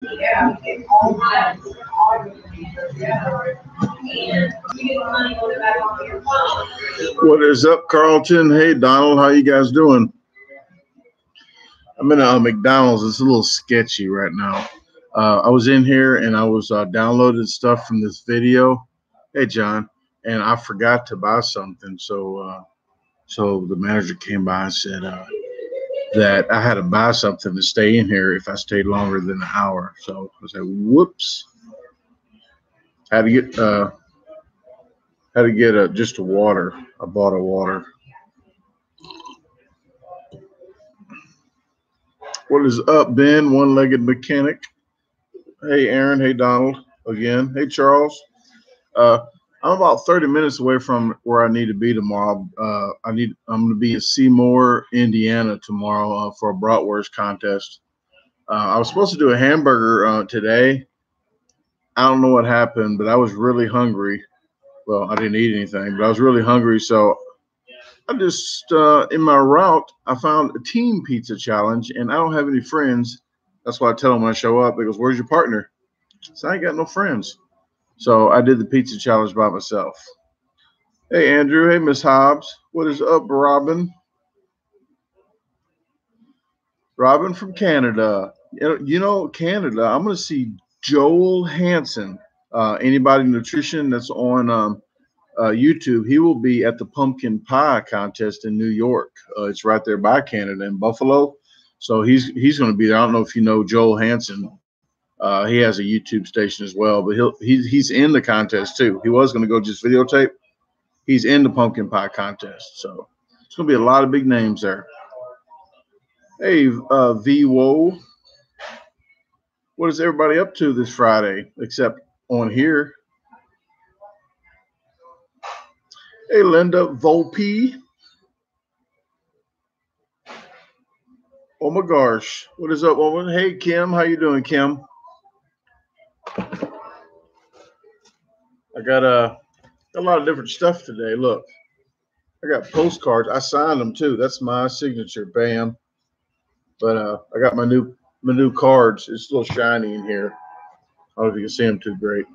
Yeah, it's all my all your together. And you get money go back on your phone. What is up, Carlton? Hey, Donald, how you guys doing? I'm in a McDonald's. It's a little sketchy right now. I was in here and I was downloading stuff from this video. Hey, John, and I forgot to buy something. So the manager came by and said that I had to buy something to stay in here if I stayed longer than an hour. So I said, "Whoops!" Had to get just a water. I bought a water. What is up, Ben? One-legged mechanic. Hey, Aaron. Hey, Donald. Again. Hey, Charles. Uh, I'm about 30 minutes away from where I need to be tomorrow. I'm going to be in Seymour, Indiana tomorrow for a bratwurst contest. I was supposed to do a hamburger today. I don't know what happened, but I was really hungry. Well, I didn't eat anything, but I was really hungry. So I just, in my route, I found a team pizza challenge, and I don't have any friends. That's why I tell them when I show up, because where's your partner? So I ain't got no friends. So I did the pizza challenge by myself. Hey, Andrew. Hey, Miss Hobbs. What is up, Robin? Robin from Canada. Canada, I'm going to see Joel Hansen. Anybody nutrition that's on YouTube, he will be at the pumpkin pie contest in New York. It's right there by Canada in Buffalo. So he's going to be there. I don't know if you know Joel Hansen. He has a YouTube station as well, but he's in the contest too. He was going to go just videotape. He's in the pumpkin pie contest. So it's going to be a lot of big names there. Hey, VWO. What is everybody up to this Friday except on here? Hey, Linda Volpe. Oh my gosh. What is up, woman? Hey, Kim. How you doing, Kim? I got a lot of different stuff today. Look, I got postcards. I signed them too. That's my signature. Bam. But I got my new cards. It's a little shiny in here. I don't know if you can see them too great.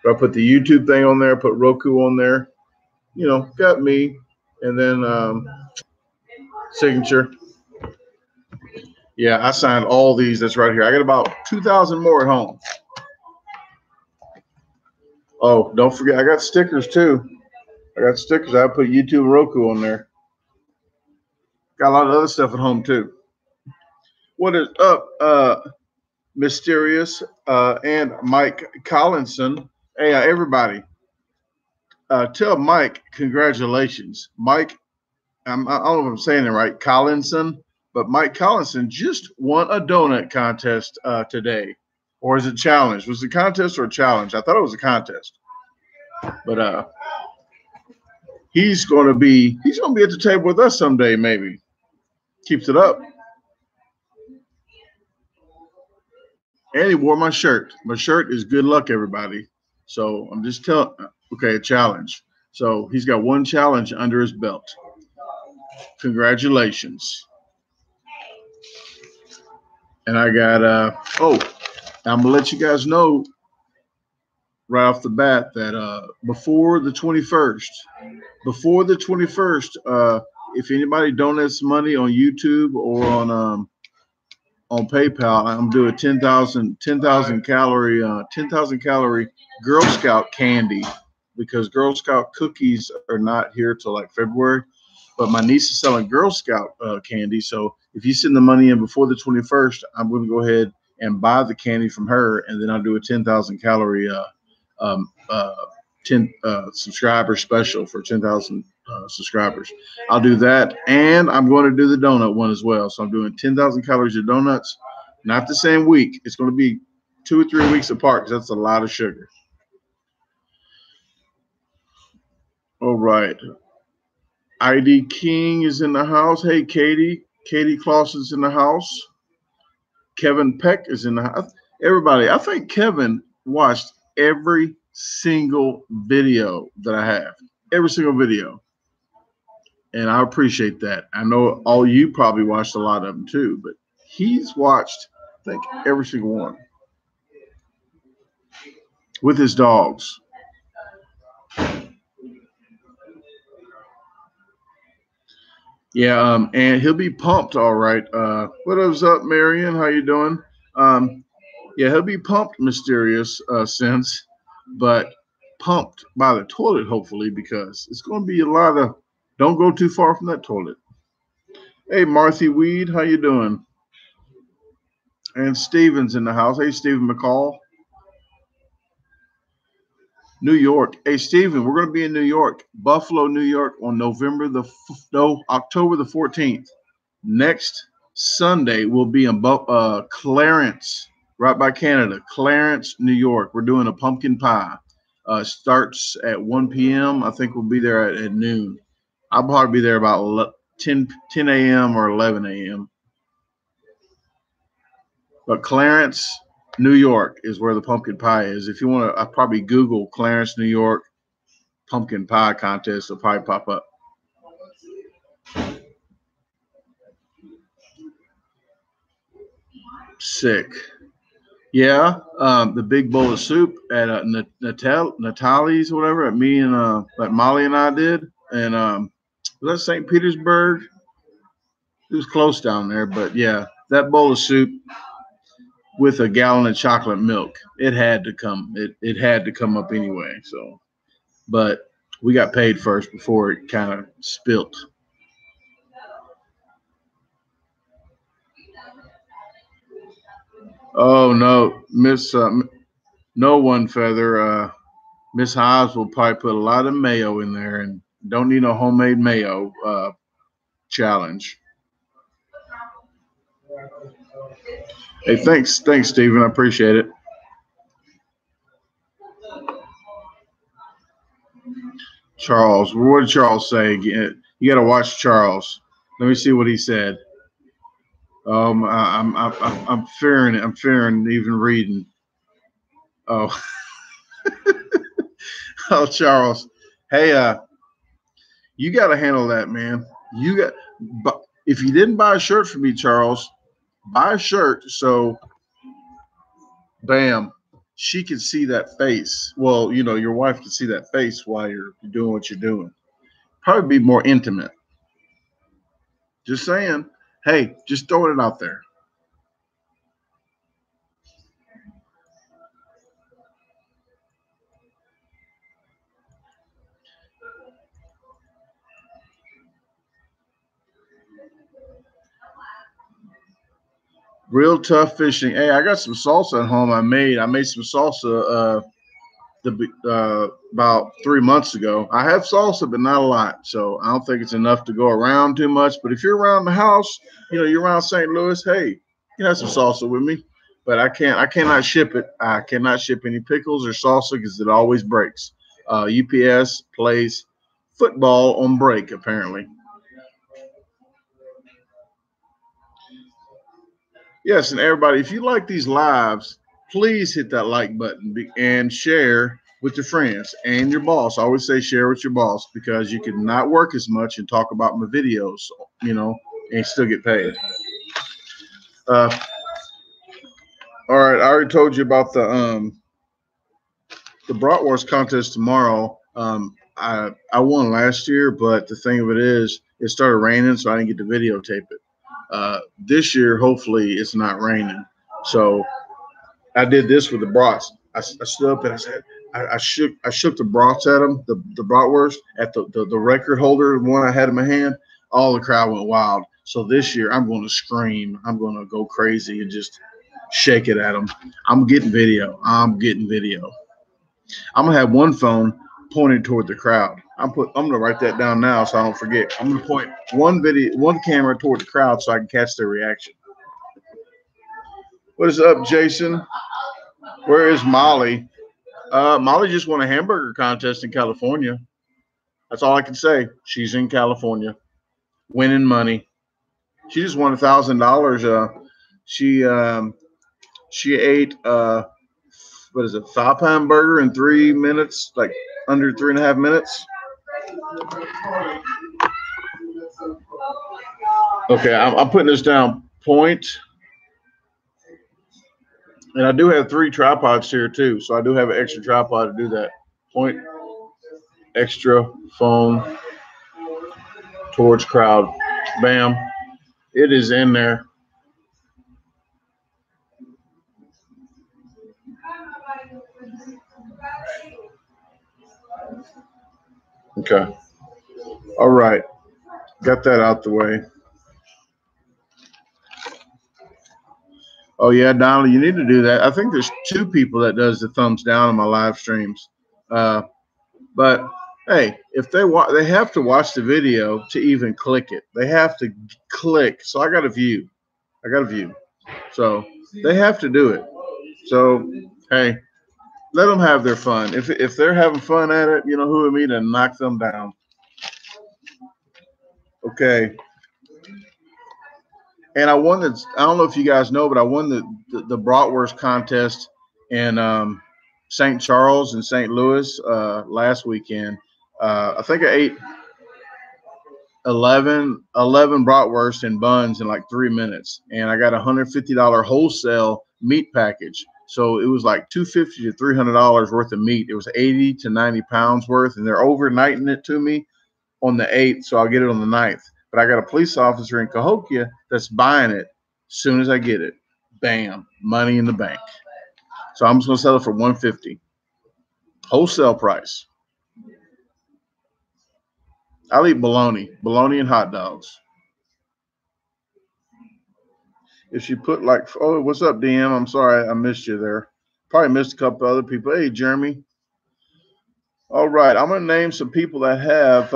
But I put the YouTube thing on there. Put Roku on there. Got me. And then signature. Yeah, I signed all these. That's right here. I got about 2,000 more at home. Oh, don't forget, I got stickers too. I got stickers. I put YouTube and Roku on there. Got a lot of other stuff at home too. What is up, Mysterious and Mike Collinson? Hey, everybody. Tell Mike congratulations. Mike, I don't know if I'm saying it right, Collinson, but Mike Collinson just won a donut contest today. Or is it challenge? Was it a contest or a challenge? I thought it was a contest. But he's gonna be at the table with us someday, maybe. Keeps it up. And he wore my shirt. My shirt is good luck, everybody. So I'm just telling. Okay, a challenge. So he's got one challenge under his belt. Congratulations. And I got I'm gonna let you guys know right off the bat that before the 21st, if anybody donates money on YouTube or on PayPal, I'm doing 10,000 calorie Girl Scout candy, because Girl Scout cookies are not here till like February. But my niece is selling Girl Scout candy, so if you send the money in before the 21st, I'm going to go ahead and buy the candy from her, and then I'll do a 10,000 calorie 10 subscriber special for 10,000 subscribers. I'll do that, and I'm going to do the donut one as well. So I'm doing 10,000 calories of donuts, not the same week. It's going to be 2 or 3 weeks apart, because that's a lot of sugar. All right. ID King is in the house. Hey, Katie. Katie Clausen's in the house. Kevin Peck is in the house. Everybody, I think Kevin watched every single video that I have. Every single video. And I appreciate that. I know all you probably watched a lot of them too, but he's watched, I think, every single one. with his dogs. Yeah, and he'll be pumped, all right. What is up, Marion? How you doing? Yeah, he'll be pumped, mysterious sense, but pumped by the toilet, hopefully, because it's going to be a lot of. Don't go too far from that toilet. Hey, Marthy Weed, how you doing? And Steven's in the house. Hey, Stephen McCall. New York. Hey, Stephen, we're going to be in New York, Buffalo, New York, on October the 14th. Next Sunday, we'll be in Clarence, right by Canada, Clarence, New York. We're doing a pumpkin pie. Starts at 1 p.m. I think we'll be there at noon. I'll probably be there about 10 a.m. or 11 a.m. But Clarence, New York is where the pumpkin pie is. If you want to, I'll probably Google Clarence, New York pumpkin pie contest. It'll probably pop up. Sick. Yeah, the big bowl of soup at Natalie's, or whatever, at me and like Molly and I did. And was that St. Petersburg? It was close down there, but yeah, that bowl of soup with a gallon of chocolate milk, it had to come. It had to come up anyway. So, but we got paid first before it kind of spilt. Oh no, Miss No One Feather. Miss Hives will probably put a lot of mayo in there, and don't need no homemade mayo challenge. Hey, thanks, Stephen. I appreciate it. Charles, what did Charles say? You got to watch Charles. Let me see what he said. I'm fearing it. I'm fearing even reading. Oh, oh, Charles. Hey, you got to handle that, man. But if you didn't buy a shirt for me, Charles, buy a shirt so, bam, she can see that face. Well, your wife can see that face while you're doing what you're doing. Probably be more intimate. Just saying. Hey, just throwing it out there. Real tough fishing. Hey, I got some salsa at home. I made some salsa about 3 months ago. I have salsa, but not a lot. So I don't think it's enough to go around too much. But if you're around the house, you're around St. Louis, hey, you can have some salsa with me. But I cannot ship it. I cannot ship any pickles or salsa because it always breaks. UPS plays football on break, apparently. Yes, and everybody, if you like these lives, please hit that like button and share with your friends and your boss. I always say share with your boss because you can not work as much and talk about my videos, and still get paid. Uh, all right, I already told you about the bratwurst contest tomorrow. I won last year, but the thing of it is, it started raining, so I didn't get to videotape it. This year, hopefully, it's not raining. So I did this with the brats. I stood up and I said, I shook the brats at them, the bratwurst at the record holder, the one I had in my hand. All the crowd went wild. So this year, I'm going to scream. I'm going to go crazy and just shake it at them. I'm getting video. I'm gonna have one phone pointed toward the crowd. I'm gonna write that down now so I don't forget. I'm gonna point one camera toward the crowd so I can catch their reaction. What is up, Jason? Where is Molly? Molly just won a hamburger contest in California. That's all I can say. She's in California, winning money. She just won $1,000. She ate what is it, 5-pound burger in 3 minutes, like under 3.5 minutes. Okay, I'm putting this down. And I do have 3 tripods here too, so I do have an extra tripod to do that. Point extra phone towards crowd. Bam. It is in there. Okay. All right. Got that out the way. Oh yeah, Donald, you need to do that. I think there's 2 people that does the thumbs down on my live streams. But hey, if they have to watch the video to even click it. They have to click. So I got a view. So they have to do it. So hey, let them have their fun. If they're having fun at it, you know who am I to knock them down. Okay. And I won the. I don't know if you guys know, but I won the bratwurst contest in St. Charles and St. Louis last weekend. I think I ate 11 bratwurst and buns in like 3 minutes, and I got a $150 wholesale meat package. So it was like $250 to $300 worth of meat. It was 80 to 90 pounds worth, and they're overnighting it to me on the 8th, so I'll get it on the 9th. But I got a police officer in Cahokia that's buying it as soon as I get it. Bam, money in the bank. So I'm just gonna sell it for $150, wholesale price. I'll eat bologna and hot dogs. If she put like, oh, what's up, DM? I'm sorry I missed you there. Probably missed a couple other people. Hey, Jeremy. All right, I'm gonna name some people that have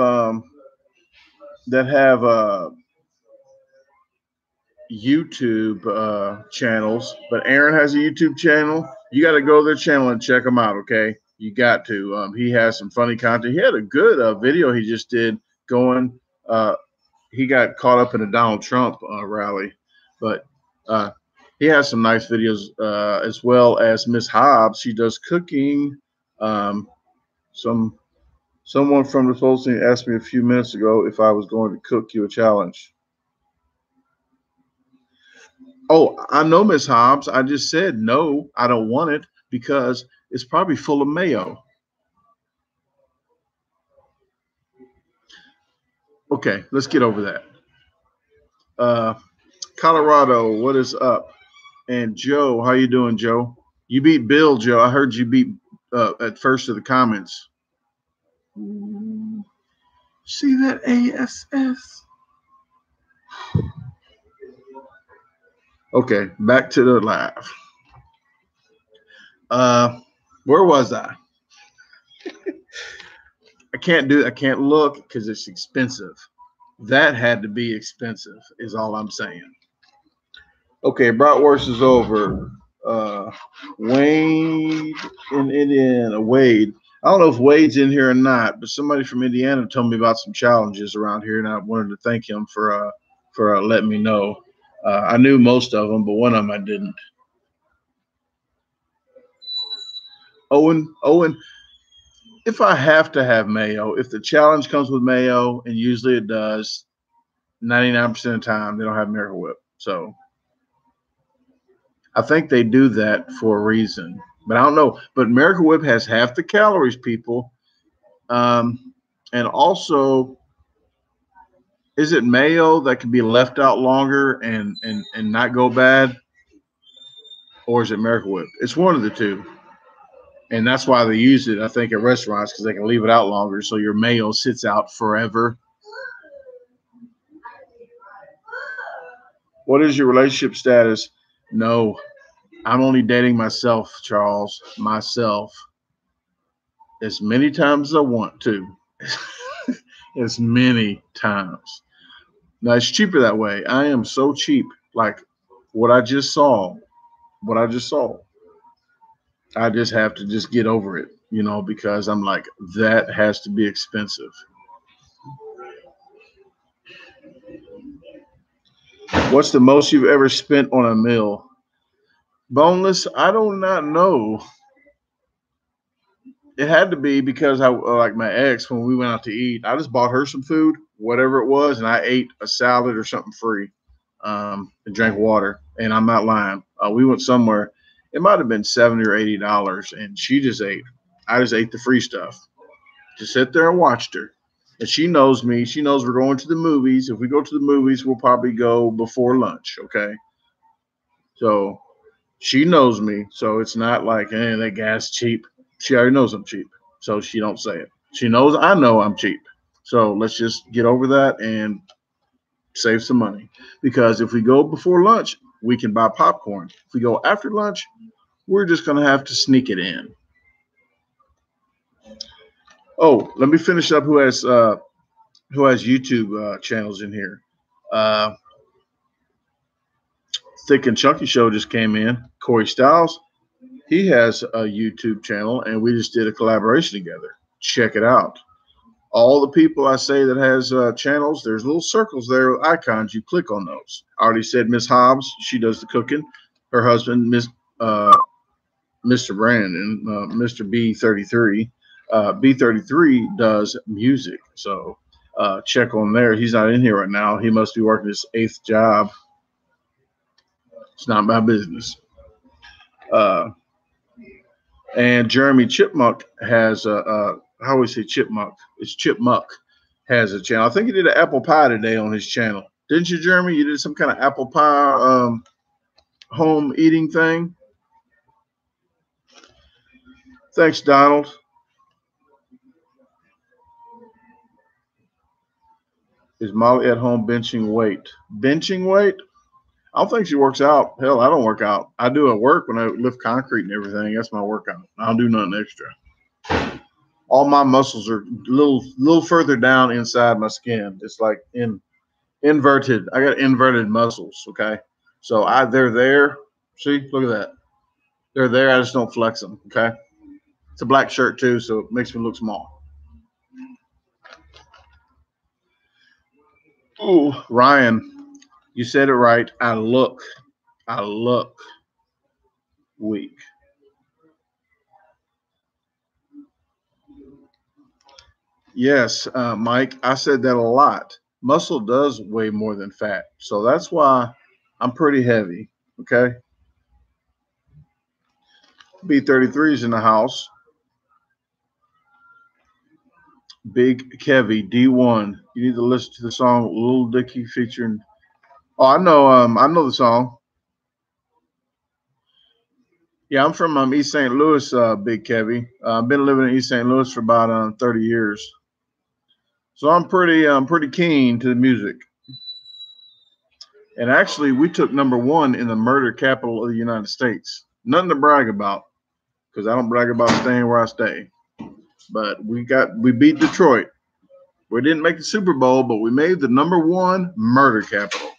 YouTube channels, but Aaron has a YouTube channel. You got to go to their channel and check them out, okay? You got to. He has some funny content. He had a good video he just did going. He got caught up in a Donald Trump rally, but he has some nice videos as well as Miss Hobbs. She does cooking. Someone from the posting asked me a few minutes ago if I was going to cook you a challenge. Oh, I know, Miss Hobbs. I just said no, I don't want it because it's probably full of mayo. Okay, let's get over that. Colorado, what is up? And Joe, how you doing, Joe? You beat Bill, Joe. I heard you beat at first of the comments. See that ASS? Okay, back to the live. Where was I? I can't look because it's expensive. That had to be expensive, is all I'm saying. Okay, bratwurst is over. Wade in Indiana. Wade. I don't know if Wade's in here or not, but somebody from Indiana told me about some challenges around here, and I wanted to thank him for letting me know. I knew most of them, but one of them I didn't. Owen, if I have to have mayo, if the challenge comes with mayo, and usually it does, 99% of the time they don't have Miracle Whip. So I think they do that for a reason, but I don't know. But Miracle Whip has half the calories, people. And also, is it mayo that can be left out longer and not go bad? Or is it Miracle Whip? It's one of the two. And that's why they use it, I think, at restaurants, because they can leave it out longer so your mayo sits out forever. What is your relationship status? No, I'm only dating myself, Charles. Myself. As many times as I want to. As many times. Now, it's cheaper that way. I am so cheap. Like what I just saw. I just have to just get over it, because I'm like, that has to be expensive. What's the most you've ever spent on a meal? Boneless? I do not know. It had to be because I like my ex when we went out to eat. I just bought her some food, whatever it was, and I ate a salad or something free, and drank water. And I'm not lying. We went somewhere, It might have been $70 or $80, and she just ate. I just ate the free stuff. Just sit there and watched her. And she knows me. She knows we're going to the movies. If we go to the movies, we'll probably go before lunch. Okay. So she knows me. So it's not like, hey, that gas cheap. She already knows I'm cheap. So she don't say it. She knows I know I'm cheap. So let's just get over that and save some money. Because if we go before lunch, we can buy popcorn. If we go after lunch, we're just going to have to sneak it in. Oh, let me finish up who has YouTube channels in here. Thick and Chunky Show just came in. Corey Styles, he has a YouTube channel, and we just did a collaboration together. Check it out. All the people I say that has channels, there's little circles there with icons. You click on those. I already said Miss Hobbs. She does the cooking. Her husband, Mr. Brandon, Mr. B33. B33 does music. So check on there. He's not in here right now. He must be working his 8th job. It's not my business. And Jeremy Chipmunk has how do we say Chipmunk? It's Chipmunk has a channel. I think he did an apple pie today on his channel. Didn't you, Jeremy? You did some kind of apple pie home eating thing. Thanks, Donald. Is Molly at home benching weight? Benching weight? I don't think she works out. Hell, I don't work out. I do at work when I lift concrete and everything. That's my workout. I don't do nothing extra. All my muscles are a little further down inside my skin. It's like inverted. I got inverted muscles. Okay, so they're there. See, look at that. They're there. I just don't flex them. Okay, it's a black shirt too, so it makes me look small. Ooh, Ryan, you said it right. I look weak. Yes, Mike, I said that a lot. Muscle does weigh more than fat. So that's why I'm pretty heavy. Okay. B33 is in the house. Big Kevy, D1. You need to listen to the song Lil Dicky featuring. Oh, I know the song. Yeah, I'm from East St. Louis, Big Kevy. I've been living in East St. Louis for about 30 years. So I'm pretty keen to the music. And actually, we took #1 in the murder capital of the United States. Nothing to brag about, because I don't brag about staying where I stay. But we beat Detroit. We didn't make the Super Bowl, but we made the #1 murder capital.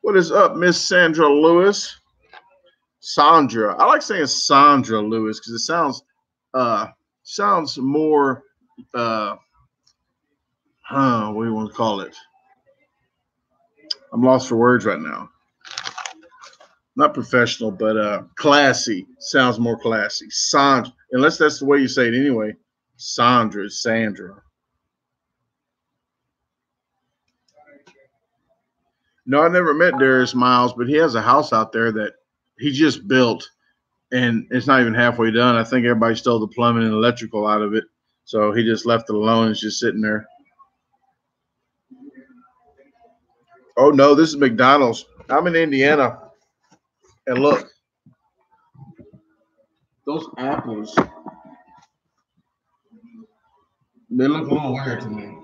What is up, Miss Sandra Lewis? Sandra. I like saying Sandra Lewis because it sounds more what do you want to call it? I'm lost for words right now. Not professional, but classy. Sounds more classy. Sandra, unless that's the way you say it anyway. Sandra is Sandra. No, I never met Darius Miles, but he has a house out there that he just built, and it's not even halfway done. I think everybody stole the plumbing and electrical out of it, so he just left it alone. It's just sitting there. Oh, no, this is McDonald's. I'm in Indiana, and look. Those apples, they look a little weird to me.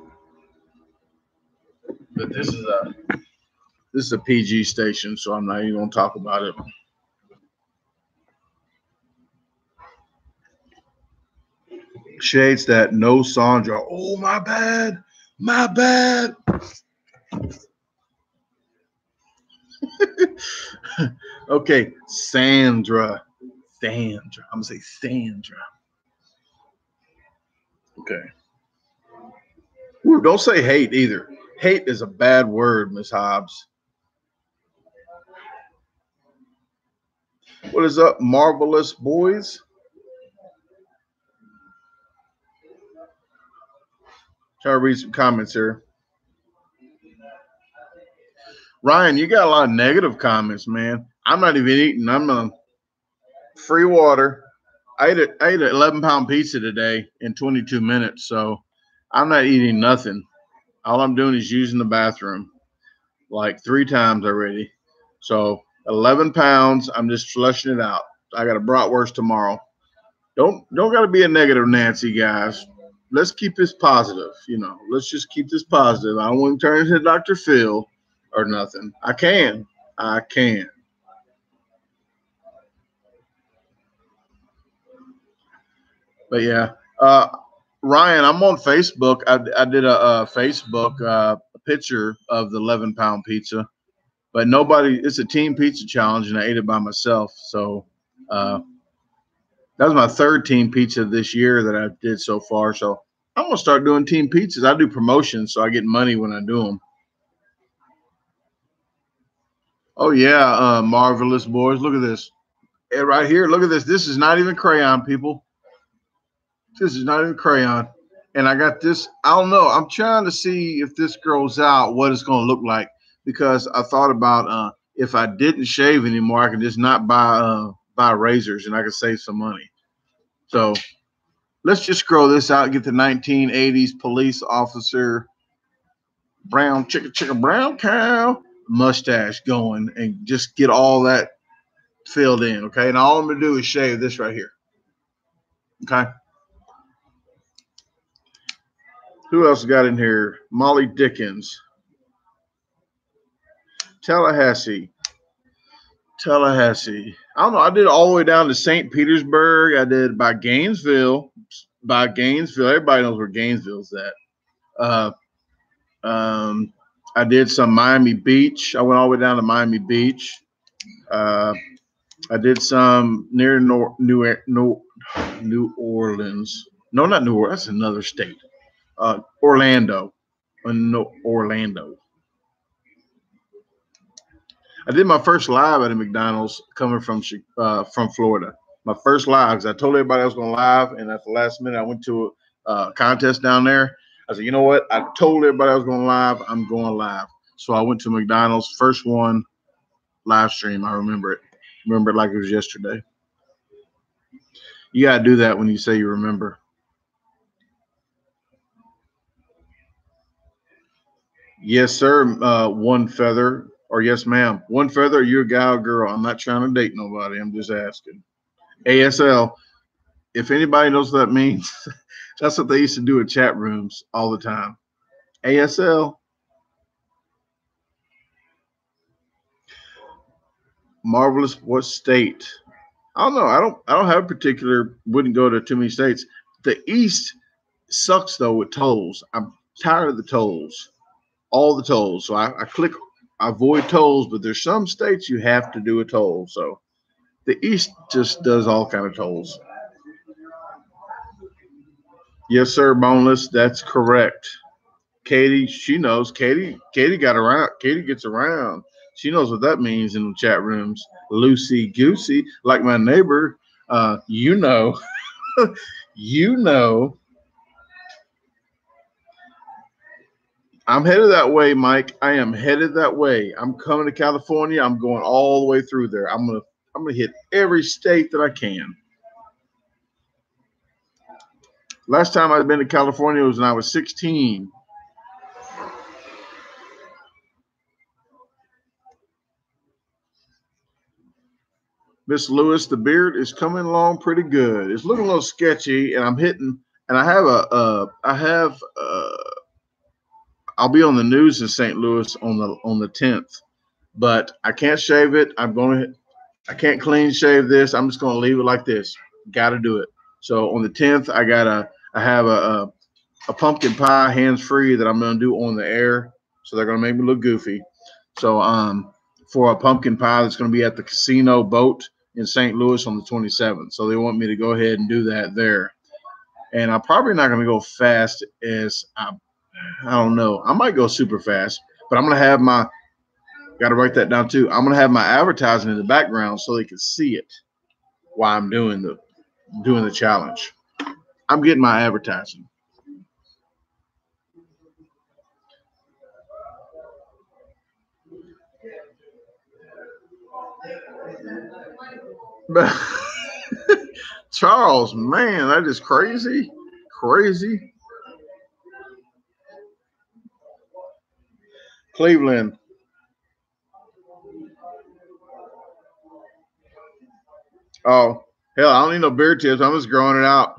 But this is a PG station, so I'm not even gonna talk about it. Shades that no Sandra. Oh, my bad. My bad. Okay, Sandra. I'm gonna say Sandra. Okay. Ooh, don't say hate either. Hate is a bad word, Miss Hobbs. What is up, marvelous boys? Try to read some comments here. Ryan, you got a lot of negative comments, man. I'm not even eating. Free water. I ate an 11-pound pizza today in 22 minutes, so I'm not eating nothing. All I'm doing is using the bathroom like 3 times already. So 11 pounds, I'm just flushing it out. I got a bratwurst tomorrow. Don't got to be a negative Nancy, guys. Let's keep this positive. Let's just keep this positive. I don't want to turn into Dr. Phil or nothing. I can. But yeah, Ryan, I'm on Facebook. I did a Facebook picture of the 11-pound pizza, but nobody. It's a team pizza challenge, and I ate it by myself. So that was my 3rd team pizza this year that I did so far. So I'm gonna start doing team pizzas. I do promotions, so I get money when I do them. Oh yeah, marvelous boys. Look at this. Right here. Look at this. This is not even crayon, people. This is not even crayon. And I got this. I don't know. I'm trying to see if this grows out, what it's going to look like. Because I thought about if I didn't shave anymore, I could just not buy razors and I could save some money. So let's just grow this out, get the 1980s police officer brown chicka brown cow mustache going and just get all that filled in. Okay. And all I'm going to do is shave this right here. Okay. Who else got in here? Molly Dickens. Tallahassee. I don't know. I did all the way down to St. Petersburg. I did by Gainesville. Everybody knows where Gainesville's at. Uh, I did some Miami Beach. I went all the way down to Miami Beach. I did some near New Orleans. No, not New Orleans. That's another state. Orlando. No, Orlando. I did my first live at a McDonald's coming from Florida. My first live, because I told everybody I was going live, and at the last minute, I went to a contest down there. I said, you know what? I told everybody I was going live. I'm going live. So I went to McDonald's, first one, live stream. I remember it. Remember it like it was yesterday. You got to do that when you say you remember. Yes, sir. One feather. Or yes, ma'am. One feather, you're a guy or girl. I'm not trying to date nobody. I'm just asking. ASL. If anybody knows what that means, that's what they used to do in chat rooms all the time. ASL. Marvelous. What state? I don't know. I don't have a particular. Wouldn't go to too many states. The East sucks though with tolls. I'm tired of the tolls. All the tolls. So I click avoid tolls, but there's some states you have to do a toll. So the East just does all kind of tolls. Yes, sir, Boneless. That's correct. Katie, she knows. Katie got around. Katie gets around. She knows what that means in the chat rooms. Loosey goosey, like my neighbor. You know, you know. I'm headed that way, Mike. I am headed that way. I'm coming to California. I'm going all the way through there. I'm gonna hit every state that I can. Last time I'd been to California was when I was 16. Miss Lewis, the beard is coming along pretty good. It's looking a little sketchy, and I'm hitting. And I have I'll be on the news in St. Louis on the 10th, but I can't shave it. I can't clean shave this. I'm just gonna leave it like this. Got to do it. So on the 10th, I have a pumpkin pie hands free that I'm gonna do on the air. So they're gonna make me look goofy. So for a pumpkin pie that's gonna be at the casino boat in St. Louis on the 27th. So they want me to go ahead and do that there. And I'm probably not gonna go fast as I don't know. I might go super fast, but I'm gonna have got to write that down too. I'm gonna have my advertising in the background so they can see it while I'm doing the challenge. I'm getting my advertising. Charles, man, that is crazy. Crazy. Cleveland. Oh, hell, I don't need no beer tips. I'm just growing it out.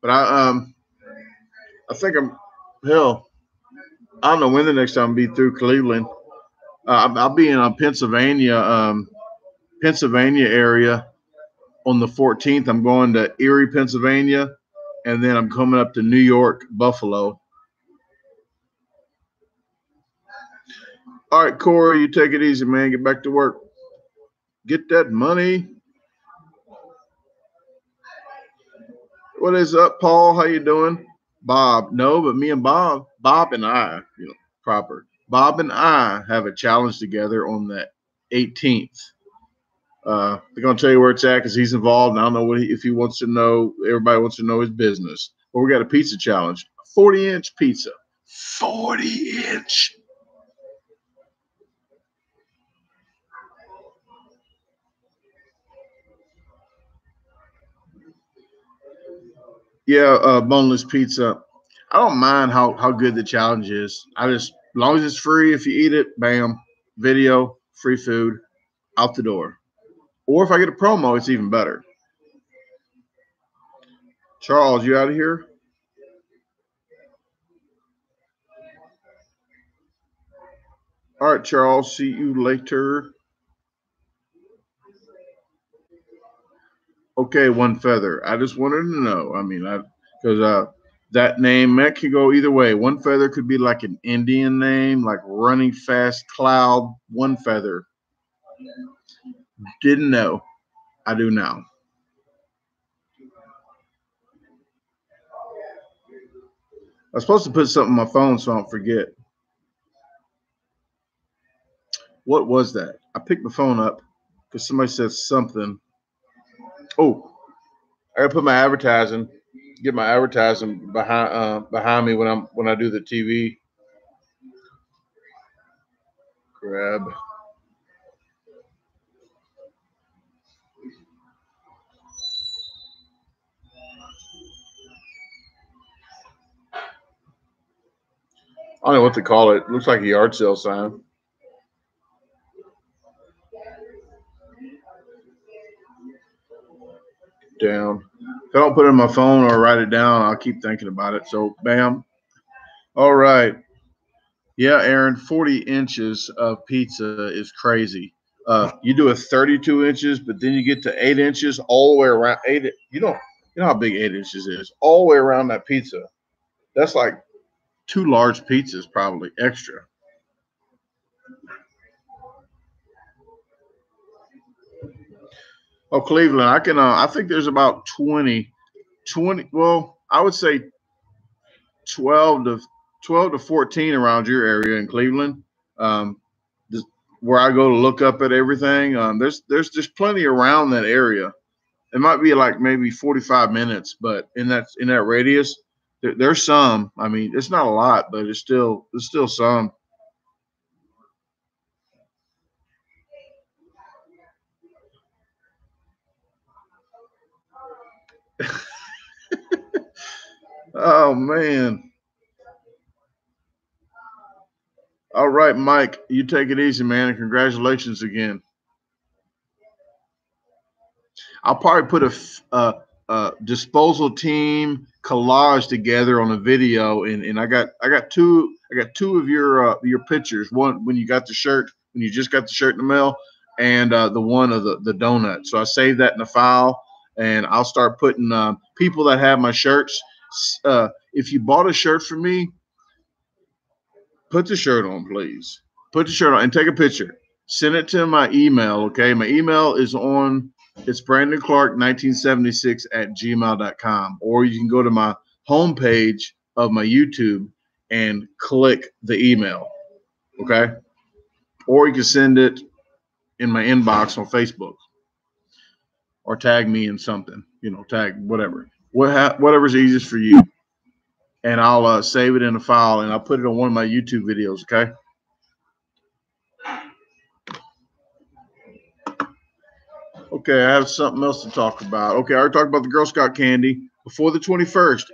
But I think hell, I don't know when the next time I'll be through Cleveland. I'll be in Pennsylvania area on the 14th. I'm going to Erie, Pennsylvania, and then I'm coming up to New York, Buffalo. All right, Corey, you take it easy, man. Get back to work. Get that money. What is up, Paul? How you doing? Bob. No, but me and Bob and I, proper. Bob and I have a challenge together on the 18th. They're going to tell you where it's at because he's involved. And I don't know if he wants to know. Everybody wants to know his business. But we got a pizza challenge. 40-inch pizza. 40-inch. Yeah, boneless pizza. I don't mind how good the challenge is. As long as it's free, if you eat it, bam, video, free food, out the door. Or if I get a promo, it's even better. Charles, you out of here? All right, Charles. See you later. Okay, one feather. I just wanted to know. I mean, because that name that could go either way. One feather could be like an Indian name, like Running Fast Cloud. One feather. Didn't know. I do now. I was supposed to put something on my phone so I don't forget. What was that? I picked my phone up because somebody said something. Oh, I gotta put my advertising, get my advertising behind me when I do the TV. Grab. I don't know what to call it. Looks like a yard sale sign. Down. If I don't put it in my phone or write it down, I'll keep thinking about it. So, bam. All right. Yeah, Aaron, 40 inches of pizza is crazy. You do a 32 inches, but then you get to 8 inches all the way around. You know how big 8 inches is, all the way around that pizza. That's like two large pizzas, probably extra. Oh, Cleveland, I can. I think there's about 20. Well, I would say 12 to 14 around your area in Cleveland. Um, just where I go to look up at everything. There's just plenty around that area. It might be like maybe 45 minutes, but in that radius, there's some. I mean, it's not a lot, but it's still some. Oh man. All right, Mike, you take it easy, man, and congratulations again. I'll probably put a disposal team collage together on a video, and I got two of your pictures. One when you got the shirt, when you just got the shirt in the mail, and the one of the donut. So I saved that in a file, and I'll start putting people that have my shirts. If you bought a shirt from me, put the shirt on, please. Put the shirt on and take a picture. Send it to my email, okay? My email is on, it's Brandon Clark 1976 at gmail.com. Or you can go to my homepage of my YouTube and click the email, okay? Or you can send it in my inbox on Facebook or tag me in something, tag whatever. Whatever's easiest for you. And I'll save it in a file and I'll put it on one of my YouTube videos, okay? Okay, I have something else to talk about. Okay, I already talked about the Girl Scout candy before the 21st.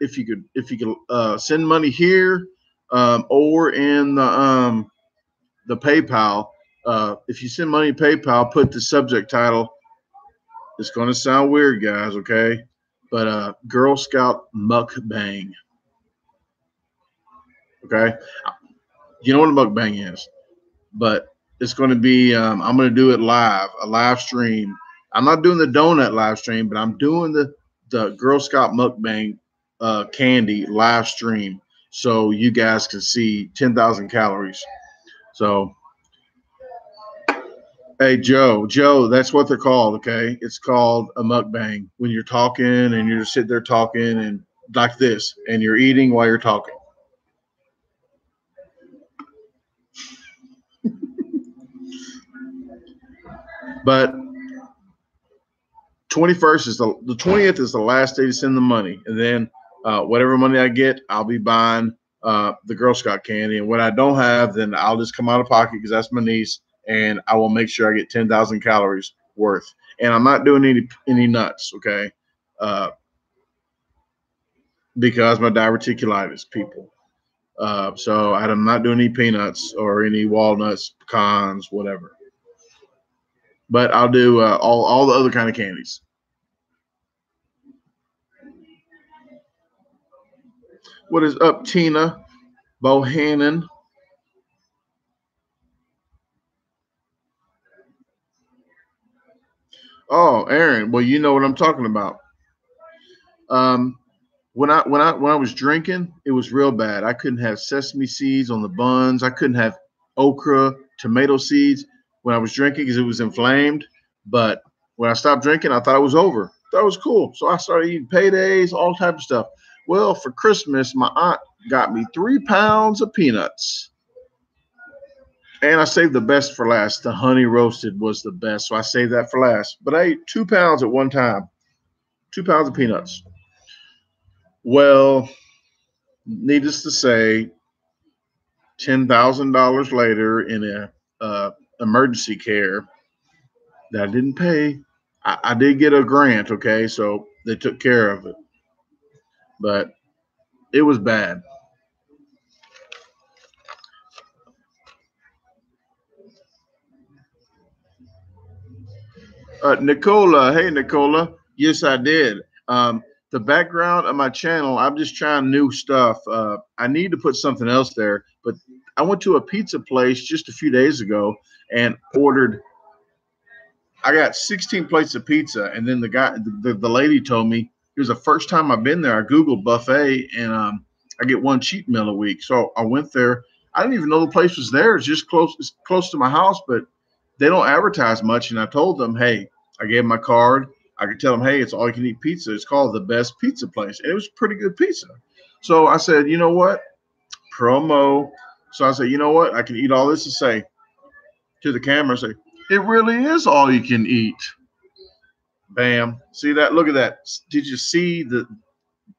If you could send money here, or in the PayPal. If you send money to PayPal, put the subject title. It's going to sound weird, guys. Okay, but Girl Scout mukbang. Okay, you know what a mukbang is, but it's going to be. I'm going to do it live, a live stream. I'm not doing the donut live stream, but I'm doing the Girl Scout mukbang candy live stream, so you guys can see 10,000 calories. So, hey Joe, that's what they're called. Okay, it's called a mukbang when you're talking and you're just sitting there talking and like this, and you're eating while you're talking. But 21st is the 20th is the last day to send the money, and then whatever money I get, I'll be buying the Girl Scout candy. And what I don't have, then I'll just come out of pocket because that's my niece, and I will make sure I get 10,000 calories worth. And I'm not doing any nuts, okay? Because my diverticulitis, people. So I'm not doing any peanuts or any walnuts, pecans, whatever. But I'll do all the other kind of candies. What is up, Tina Bohannon? Oh, Aaron. Well, you know what I'm talking about. Um, when I was drinking, it was real bad. I couldn't have sesame seeds on the buns. I couldn't have okra, tomato seeds when I was drinking because it was inflamed. But when I stopped drinking, I thought it was over. That was cool. So I started eating paydays, all type of stuff. Well, for Christmas, my aunt got me 3 pounds of peanuts. And I saved the best for last. The honey roasted was the best. So I saved that for last. But I ate 2 pounds at one time. 2 pounds of peanuts. Well, needless to say, $10,000 later in a emergency care that I didn't pay. I did get a grant, okay, so they took care of it, but it was bad. Nicola, hey Nicola, yes I did. The background of my channel, I'm just trying new stuff. I need to put something else there, but I went to a pizza place just a few days ago and ordered. I got 16 plates of pizza, and then the lady told me it was the first time I've been there. I Googled buffet, and I get one cheat meal a week. So I went there. I didn't even know the place was there. It's close to my house, but they don't advertise much. And I told them, hey, I gave them my card. I could tell them, hey, it's all you can eat pizza. It's called the best pizza place, and it was pretty good pizza. So I said, you know what, promo. So I said, you know what, I can eat all this and say to the camera, say, it really is all you can eat. Bam. See that? Look at that. Did you see the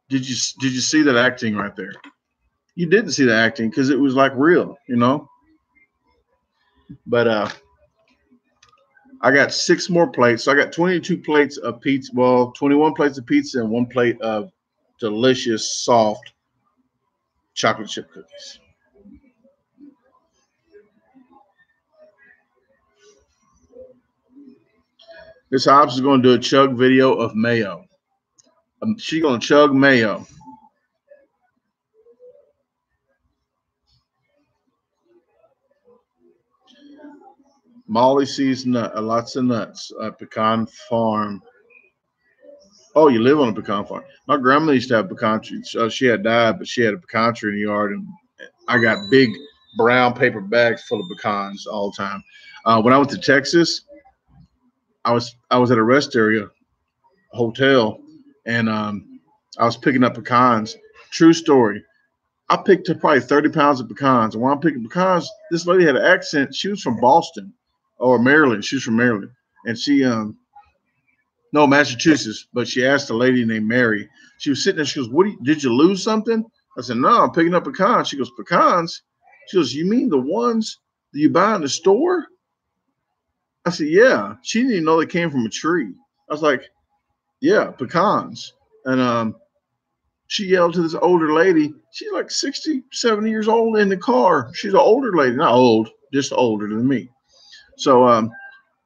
did you see that acting right there? You didn't see the acting because it was like real, you know? But I got 6 more plates. So I got 22 plates of pizza. Well, 21 plates of pizza and 1 plate of delicious, soft chocolate chip cookies. Miss Hobbs is going to do a chug video of mayo. She's going to chug mayo. Molly sees lots of nuts. Pecan farm. Oh, you live on a pecan farm. My grandma used to have pecan trees. She had died, but she had a pecan tree in the yard, and I got big brown paper bags full of pecans all the time. When I went to Texas, I was at a rest area hotel, and I was picking up pecans. True story. I picked up probably 30 pounds of pecans. And when I'm picking pecans, this lady had an accent. She was from Boston or Maryland. She was from Maryland, and she no, Massachusetts. But she asked a lady named Mary. She was sitting there. She goes, did you lose something?" I said, "No, I'm picking up pecans." She goes, "Pecans?" She goes, "You mean the ones that you buy in the store?" I said, yeah. She didn't even know they came from a tree. I was like, yeah, pecans. And she yelled to this older lady. She's like 60, 70 years old in the car. She's an older lady, not old, just older than me. So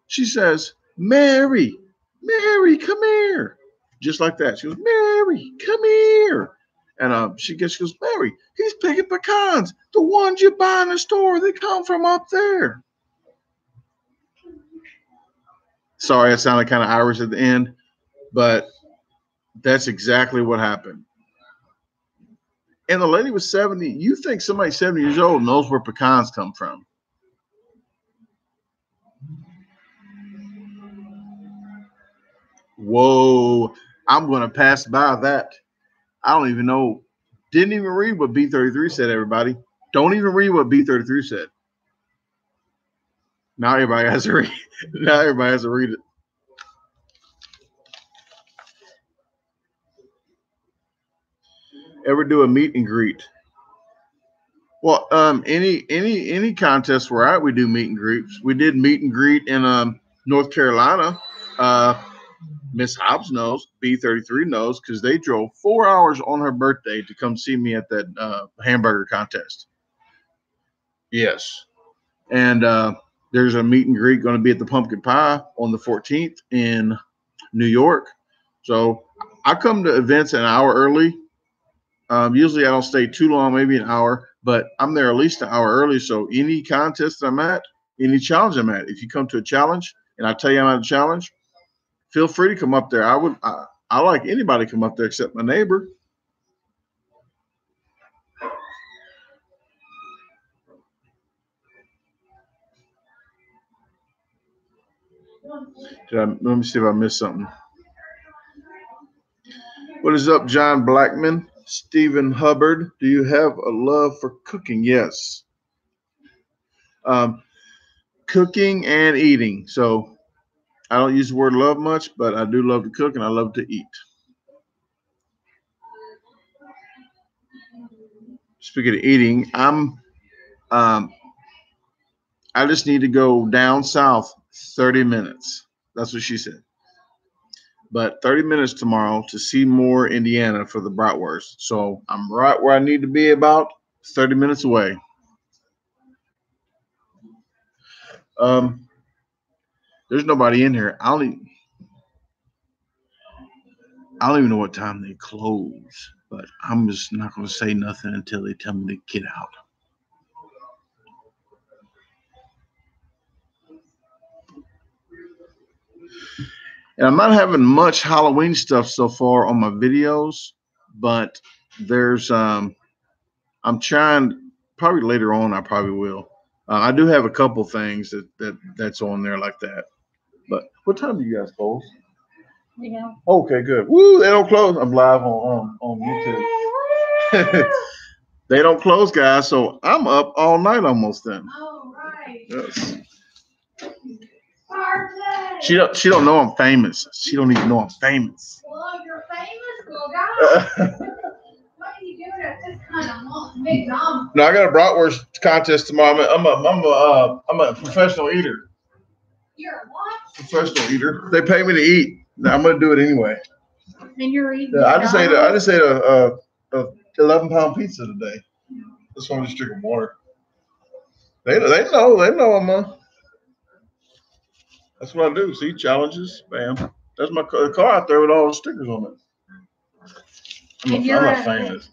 she says, Mary, Mary, come here. Just like that. She goes, Mary, come here. And she goes, Mary, he's picking pecans. The ones you buy in the store, they come from up there. Sorry, I sounded kind of Irish at the end, but that's exactly what happened. And the lady was 70. You think somebody 70 years old knows where pecans come from? Whoa, I'm going to pass by that. I don't even know. Didn't even read what B33 said, everybody. Don't even read what B33 said. Now everybody has to read. Now everybody has to read it. Ever do a meet and greet? Well, any contest we're at, we do meet and greets. We did meet and greet in North Carolina. Miss Hobbs knows, B33 knows, because they drove 4 hours on her birthday to come see me at that hamburger contest. Yes. And there's a meet and greet going to be at the Pumpkin Pie on the 14th in New York. So I come to events an hour early. Usually I don't stay too long, maybe an hour, but I'm there at least an hour early. So any contest I'm at, any challenge I'm at, if you come to a challenge and I tell you I'm at a challenge, feel free to come up there. I like anybody to come up there except my neighbor. Let me see if I missed something. What is up, John Blackman? Stephen Hubbard, do you have a love for cooking? Yes. Cooking and eating. So I don't use the word love much, but I do love to cook and I love to eat. Speaking of eating, I just need to go down south 30 minutes. That's what she said. But 30 minutes tomorrow to Seymour, Indiana for the bratwurst. So I'm right where I need to be, about 30 minutes away. There's nobody in here. I don't even know what time they close, but I'm just not going to say nothing until they tell me to get out. And I'm not having much Halloween stuff so far on my videos, but there's I'm trying, probably later on I probably will. I do have a couple things that's on there like that. But what time do you guys close? Yeah. Okay, good. Woo, they don't close. I'm live on YouTube. They don't close, guys, so I'm up all night almost then. Oh, right. Yes. She don't know I'm famous. She don't even know I'm famous. Well, you're famous, well, guys. What are you doing at this kind of McDonald's? No, I got a bratwurst contest tomorrow. I'm a professional eater. You're a what? Professional eater. They pay me to eat. I'm gonna do it anyway. And you're eating. I just ate a 11-pound pizza today. This one just drinking water. They know I'm that's what I do. See, challenges, bam. That's my car out there with all the stickers on it. I'm not famous.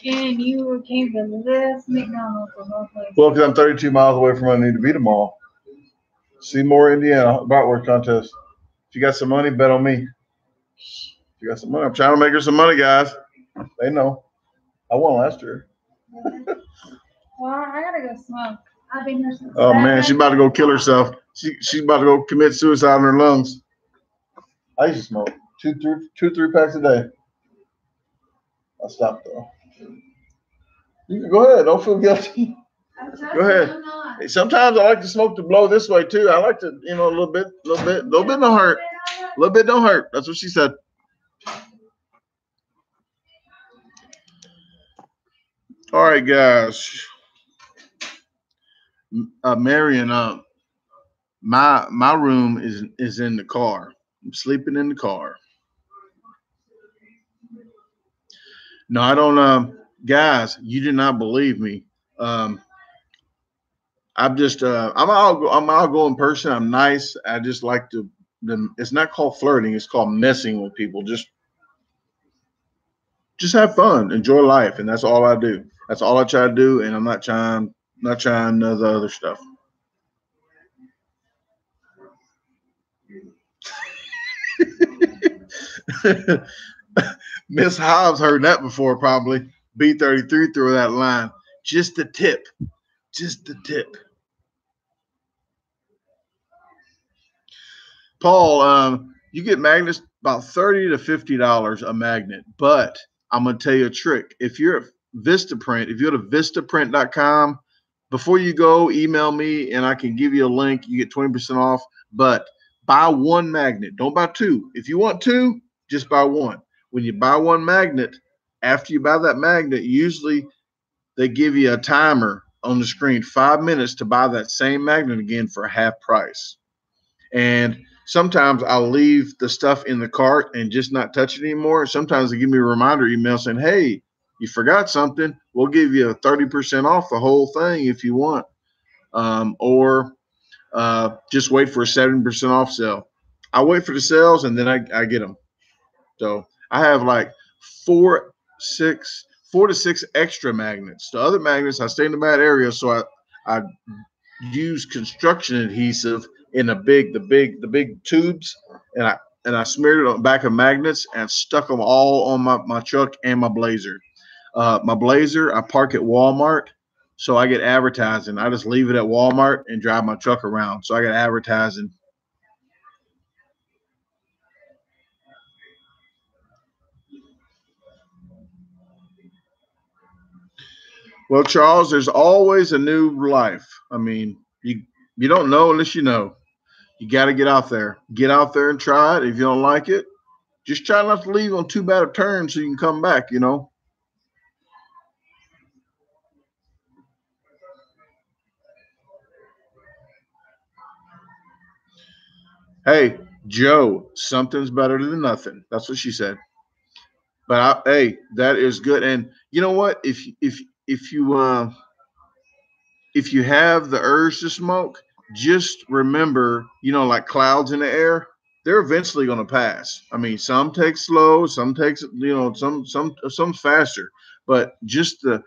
And you came to this McDonald's for both places. Well, because I'm 32 miles away from where I need to be tomorrow. Seymour, Indiana, bratwurst contest. If you got some money, bet on me. If you got some money, I'm trying to make her some money, guys. They know. I won last year. Well, I gotta go smoke. I've been here since. Oh man, she's about to go kill herself. She's about to go commit suicide in her lungs. I used to smoke two, 3 packs a day. I stopped though. You can go ahead. Don't feel guilty. Go ahead. Hey, sometimes I like to smoke to blow this way too. I like to, a little bit don't hurt. A little bit don't hurt. That's what she said. All right, guys. Marion, My room is in the car. I'm sleeping in the car. No, I don't. Guys, you do not believe me. Um, I'm outgoing person. I'm nice. I just like to. It's not called flirting. It's called messing with people. Just have fun, enjoy life, and that's all I do. That's all I try to do, and I'm not trying the other stuff. Miss Hobbs heard that before, probably. B33 threw that line. Just the tip. Just the tip. Paul, you get magnets about $30 to $50 a magnet, but I'm gonna tell you a trick. If you're at Vistaprint, if you go to vistaprint.com, before you go, email me and I can give you a link. You get 20% off, but buy one magnet. Don't buy two. If you want two, just buy one. When you buy one magnet, after you buy that magnet, usually they give you a timer on the screen, 5 minutes to buy that same magnet again for half price. And sometimes I'll leave the stuff in the cart and just not touch it anymore. Sometimes they give me a reminder email saying, hey, you forgot something. We'll give you a 30% off the whole thing if you want. Or just wait for a 70% off sale. I wait for the sales and then I get them. So I have like four to six extra magnets. The other magnets, I stay in the bad area, so I use construction adhesive in the big tubes, and I smeared it on the back of magnets and stuck them all on my truck and my Blazer. My Blazer, I park at Walmart, so I get advertising. I just leave it at Walmart and drive my truck around, so I get advertising. Well, Charles, there's always a new life. I mean, you don't know unless you know. You got to get out there. Get out there and try it. If you don't like it, just try not to leave on too bad of terms so you can come back, you know. Hey, Joe, something's better than nothing. That's what she said. But hey, that is good. And you know what? If you have the urge to smoke, just remember, like clouds in the air, they're eventually going to pass. I mean, some take slow, some takes, some faster, but just the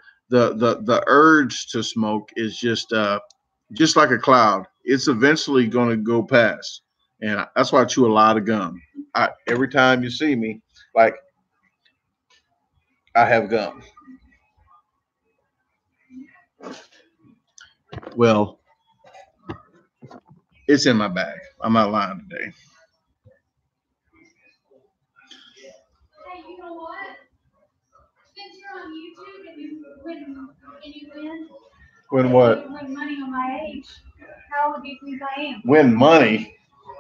urge to smoke is just like a cloud. It's eventually going to go past, and that's why I chew a lot of gum. Every time you see me, like I have gum. Well, it's in my bag. I'm not lying today. Hey, you know what? Since you're on YouTube and you win, When what? you win money on my age, how old do you think I am? Win money.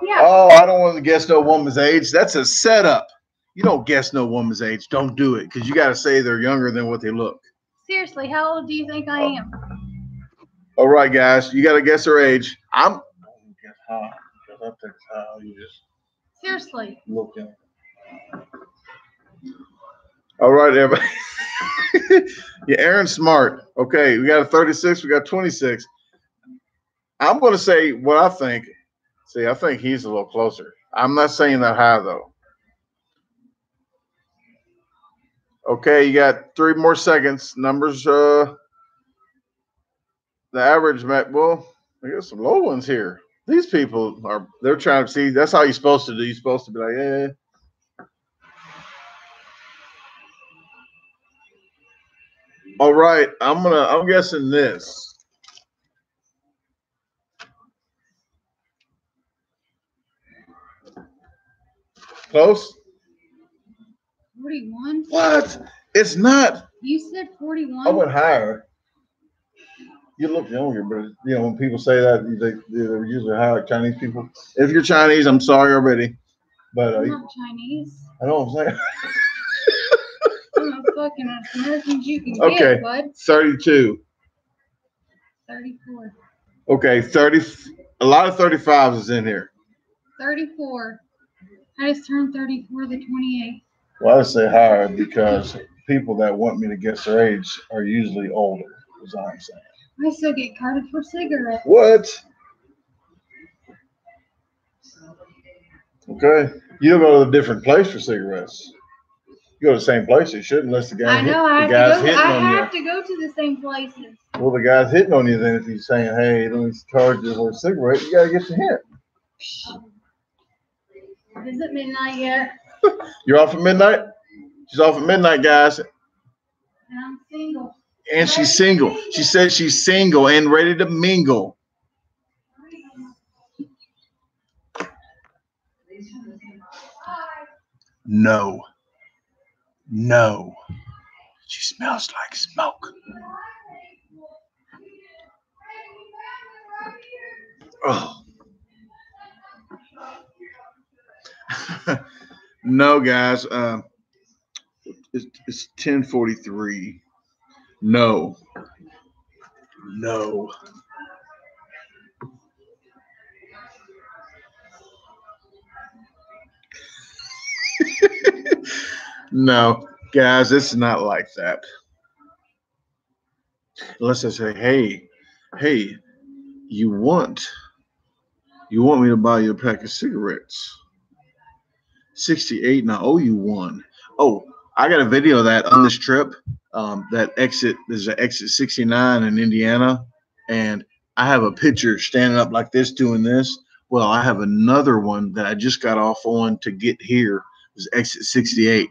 Yeah. Oh, I don't want to guess no woman's age. That's a setup. You don't guess no woman's age. Don't do it because you got to say they're younger than what they look. Seriously, how old do you think I am? All right, guys, you got to guess her age. I'm. Guess how? Because I think how you just Seriously. look young. All right, everybody. Yeah, Aaron's smart. Okay, we got a 36. We got 26. I'm going to say what I think. See, I think he's a little closer. I'm not saying that high though. Okay, you got 3 more seconds. Numbers. The average, well, I got some low ones here. These people they're trying to see. That's how you're supposed to do. You're supposed to be like, eh. All right, I'm guessing this. Close? 41? What? It's not. You said 41? I went higher. You look younger, but when people say that, they're usually higher, like Chinese people. If you're Chinese, I'm sorry already. But I'm not Chinese. I know what I'm saying. I'm as fucking as American as you can Okay, get, bud. 32. 34. Okay, 30. A lot of 35s is in here. 34. I just turned 34 the 28th. Well, I say higher because people that want me to guess their age are usually older, is all I'm saying. I still get carded for cigarettes. What? Okay. You don't go to a different place for cigarettes. You go to the same place you should, unless the guy I know. I have to go to the same places. Well, the guy's hitting on you then if he's saying, hey, let me charge you for a cigarette. You got to get the hint. Is it midnight yet? You're off at midnight? She's off at midnight, guys. And I'm single. And she's single. She said she's single and ready to mingle. No. No. She smells like smoke. Oh. No, guys. It's 10:43. No. No. No, guys, it's not like that. Unless I say, hey, you want me to buy you a pack of cigarettes? 68, and I owe you one. Oh, I got a video of that on this trip. There's an exit 69 in Indiana, and I have a picture standing up like this doing this. Well, I have another one that I just got off on to get here. It was exit 68.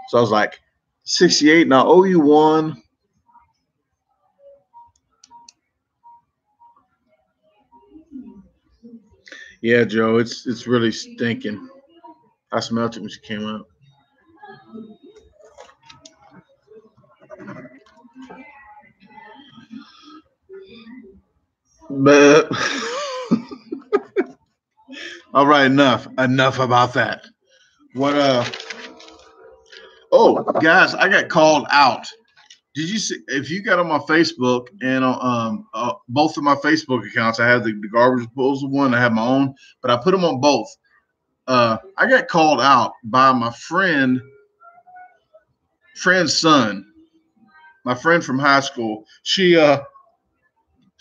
So I was like, 68, and I owe you one. Yeah, Joe, it's really stinking. I smelled it when she came out. But all right, enough about that. Oh, guys, I got called out. Did you see? If you got on my Facebook and both of my Facebook accounts, I have the garbage disposal one. I have my own, but I put them on both. I got called out by my friend's son, my friend from high school. She had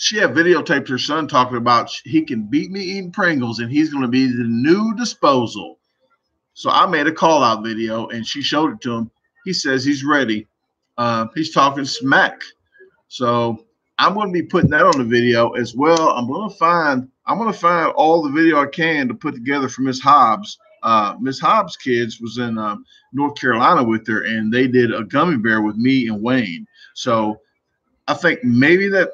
videotaped her son talking about he can beat me eating Pringles and he's going to be the new disposal. So I made a call out video and she showed it to him. He says he's ready. He's talking smack. So I'm going to be putting that on the video as well. I'm going to find all the video I can to put together for Miss Hobbs. Miss Hobbs' kids was in North Carolina with her, and they did a gummy bear with me and Wayne. So I think maybe that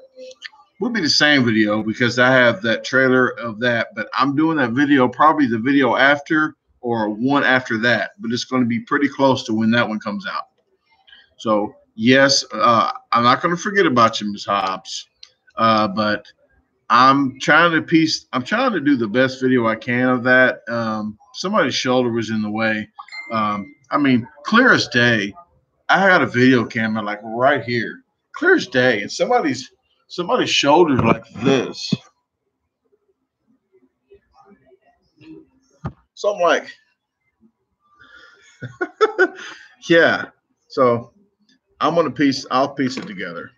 would be the same video because I have that trailer of that. But I'm doing that video, probably the video after or one after that. But it's going to be pretty close to when that one comes out. So yes, I'm not going to forget about you, Ms. Hobbs, but I'm trying to do the best video I can of that. Somebody's shoulder was in the way. I mean, clear as day. I got a video camera like right here, clear as day, and somebody's shoulders like this. So I'm like, yeah. So I'll piece it together.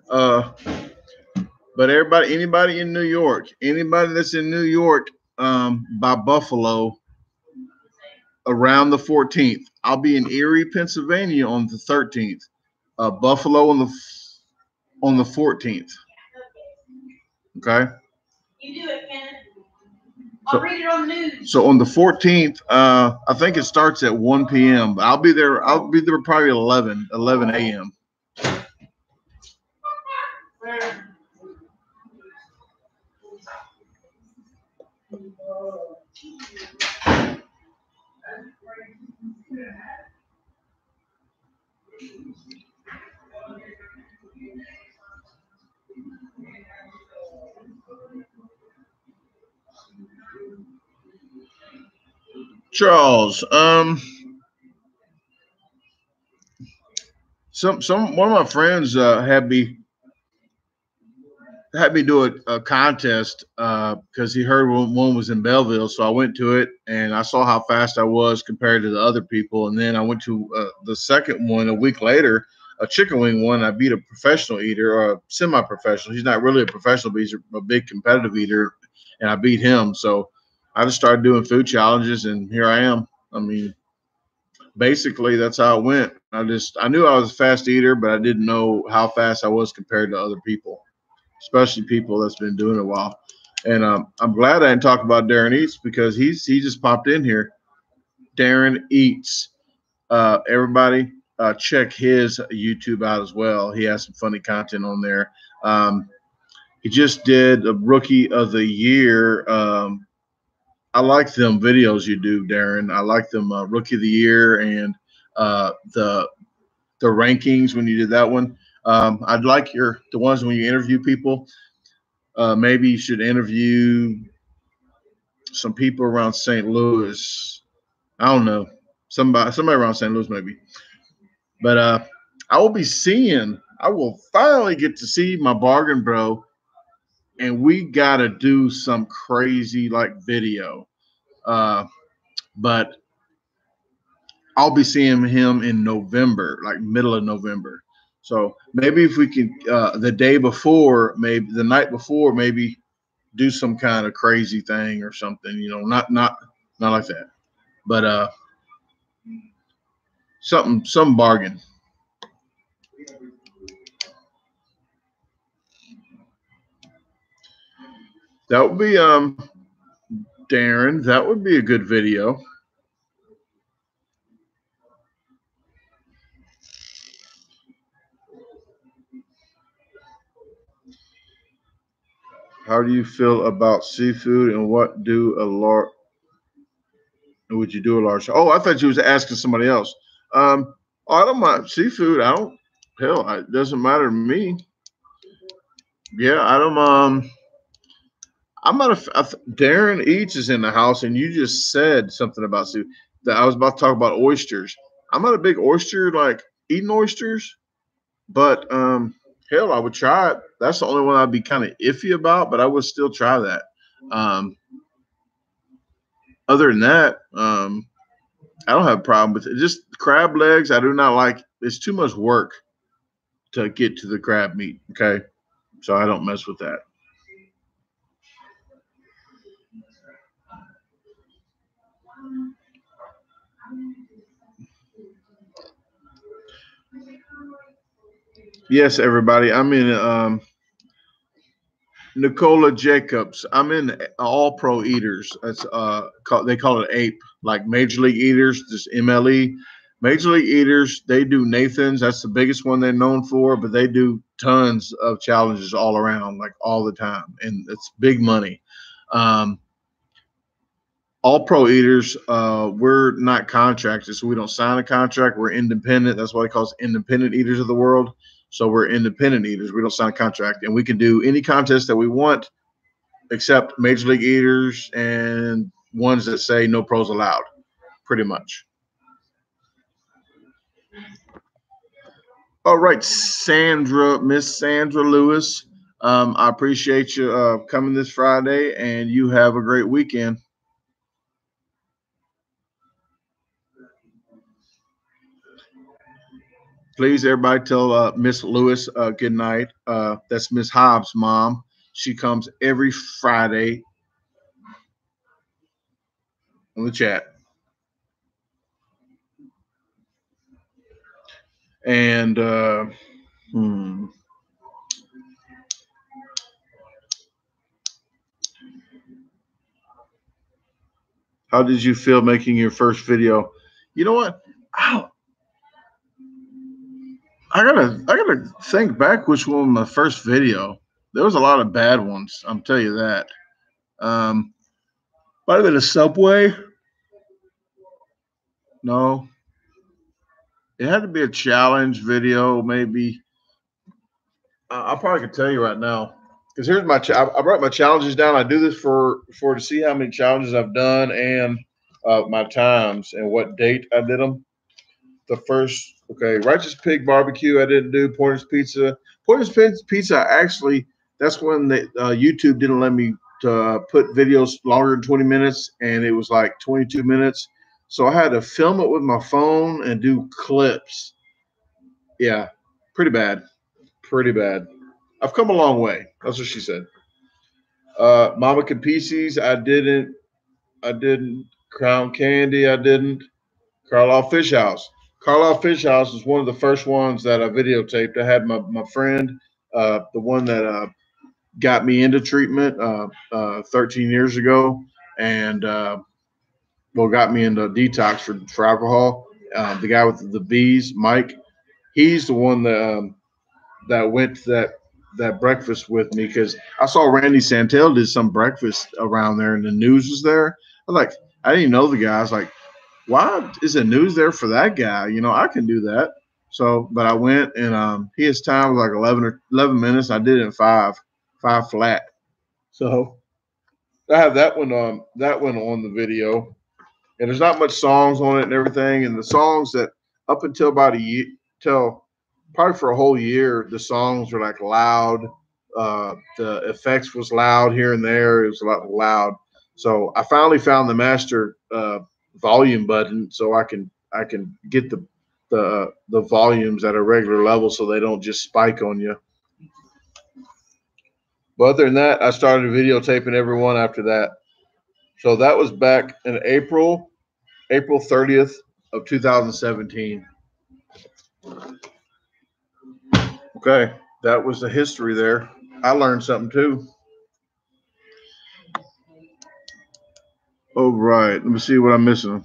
But anybody in New York, anybody that's in New York by Buffalo around the 14th, I'll be in Erie, Pennsylvania on the 13th. Buffalo on the 14th. Okay. You do it, Kenneth. I'll read it on the news. So on the 14th, I think it starts at 1 p.m. But I'll be there probably at 11 a.m. Charles, one of my friends had me. had me do a contest because he heard one was in Belleville. So I went to it and I saw how fast I was compared to the other people. And then I went to the second one a week later, a chicken wing one. I beat a professional eater or a semi-professional. He's not really a professional, but he's a big competitive eater. And I beat him. So I just started doing food challenges and here I am. I mean, basically that's how it went. I knew I was a fast eater, but I didn't know how fast I was compared to other people, especially people that's been doing it a while. And I'm glad I didn't talk about Darren Eats because he just popped in here. Darren Eats. Everybody check his YouTube out as well. He has some funny content on there. He just did a Rookie of the Year. I like them videos you do, Darren. I like them Rookie of the Year and the rankings when you did that one. I'd like the ones when you interview people. Maybe you should interview some people around St. Louis. I don't know, somebody around St. Louis maybe. But I will finally get to see my bargain bro, and we gotta do some crazy like video. But I'll be seeing him in November, like middle of November. So maybe if we can, the day before, maybe the night before, maybe do some kind of crazy thing or something. You know, not like that, but some bargain. That would be Darren. That would be a good video. How do you feel about seafood and what would you do a large? Oh, I thought you was asking somebody else. I don't mind seafood. It doesn't matter to me. Yeah, I don't I'm not Darren Eats is in the house and you just said something about seafood that I was about to talk about oysters. I'm not a big oyster, like eating oysters, but hell, I would try it. That's the only one I'd be kind of iffy about, but I would still try that. Other than that, I don't have a problem with it. Just crab legs, I do not like. It's too much work to get to the crab meat. Okay, so I don't mess with that. Yes, everybody. I'm in Nicola Jacobs. I'm in All Pro Eaters. That's they call it APE, like Major League Eaters, just MLE. Major League Eaters, they do Nathan's. That's the biggest one they're known for, but they do tons of challenges all around, like all the time, and it's big money. All Pro Eaters, we're not contracted, so we don't sign a contract. We're independent. That's why it calls independent eaters of the world. So we're independent eaters. We don't sign a contract, and we can do any contest that we want, except Major League Eaters and ones that say no pros allowed, pretty much. All right, Miss Sandra Lewis. I appreciate you coming this Friday, and you have a great weekend. Please, everybody, tell Miss Lewis good night. That's Miss Hobbs' mom. She comes every Friday on the chat. And how did you feel making your first video? You know what? I gotta think back which one was my first video. There was a lot of bad ones. I'm tell you that. Might have been a Subway. No, it had to be a challenge video, maybe. I probably could tell you right now because here's my. I write my challenges down. I do this for to see how many challenges I've done and my times and what date I did them. The first, okay, Righteous Pig Barbecue I didn't do. Pointer's Pizza. Pointer's Pizza actually that's when the YouTube didn't let me put videos longer than 20 minutes, and it was like 22 minutes. So I had to film it with my phone and do clips. Yeah, pretty bad. Pretty bad. I've come a long way. That's what she said. Mama Capices, I didn't. I didn't. Crown Candy, I didn't. Carlisle Fish House. Carlisle Fish House is one of the first ones that I videotaped. I had my friend, the one that got me into treatment 13 years ago, and well, got me into detox for alcohol. The guy with the bees, Mike, he's the one that went to that breakfast with me because I saw Randy Santel did some breakfast around there, and the news was there. I was like, I didn't even know the guy. I was like, why is the news there for that guy? You know, I can do that. So, but I went and his time was like 11 minutes. I did it in five flat. So I have that one on the video, and there's not much songs on it and everything. And the songs that up until about a year, till probably for a whole year, the songs were like loud. The effects was loud here and there. It was a lot loud. So I finally found the master volume button, so I can get the volumes at a regular level, so they don't just spike on you. But other than that, I started videotaping everyone after that. So that was back in April 30th of 2017. Okay, that was the history there. I learned something too. All right, let me see what I'm missing.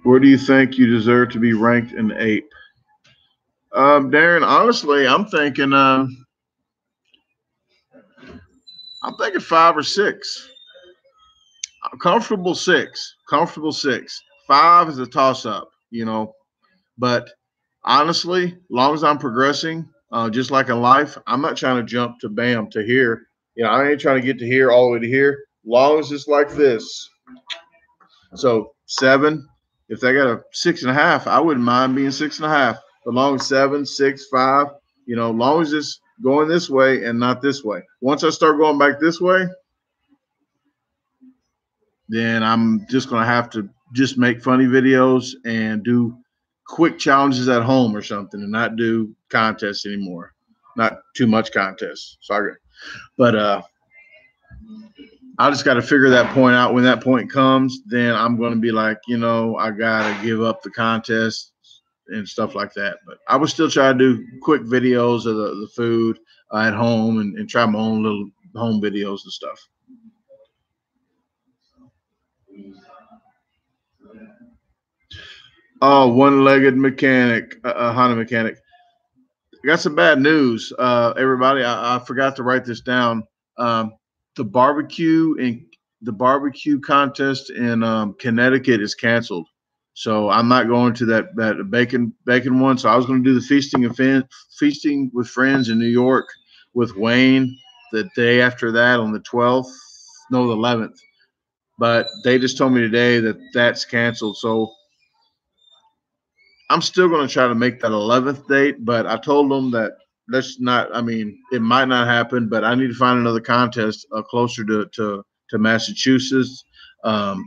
Where do you think you deserve to be ranked in ape? Darren, honestly, I'm thinking 5 or 6. Comfortable 6. Comfortable 6. 5 is a toss up, you know. But honestly, long as I'm progressing, just like in life, I'm not trying to jump to bam to here. You know, I ain't trying to get to here all the way to here. Long as it's like this. So 7. If they got a 6.5, I wouldn't mind being 6.5. But long as 7, 6, 5, you know, long as it's going this way and not this way. Once I start going back this way, then I'm just gonna have to just make funny videos and do quick challenges at home or something, and not do contests anymore. Not too much contests. Sorry, but I just got to figure that point out. When that point comes, then I'm going to be like, you know, I gotta give up the contest and stuff like that. But I would still try to do quick videos of the food at home and try my own little home videos and stuff. Oh, one-legged mechanic, Honda mechanic. I got some bad news, everybody. I forgot to write this down. Um, the barbecue contest in Connecticut is canceled, so I'm not going to that bacon one. So I was going to do the feasting with friends in New York with Wayne the day after that on the 12th, no, the 11th. But they just told me today that that's canceled. So I'm still going to try to make that 11th date, but I told them that let's not. I mean, it might not happen, but I need to find another contest closer to Massachusetts, um,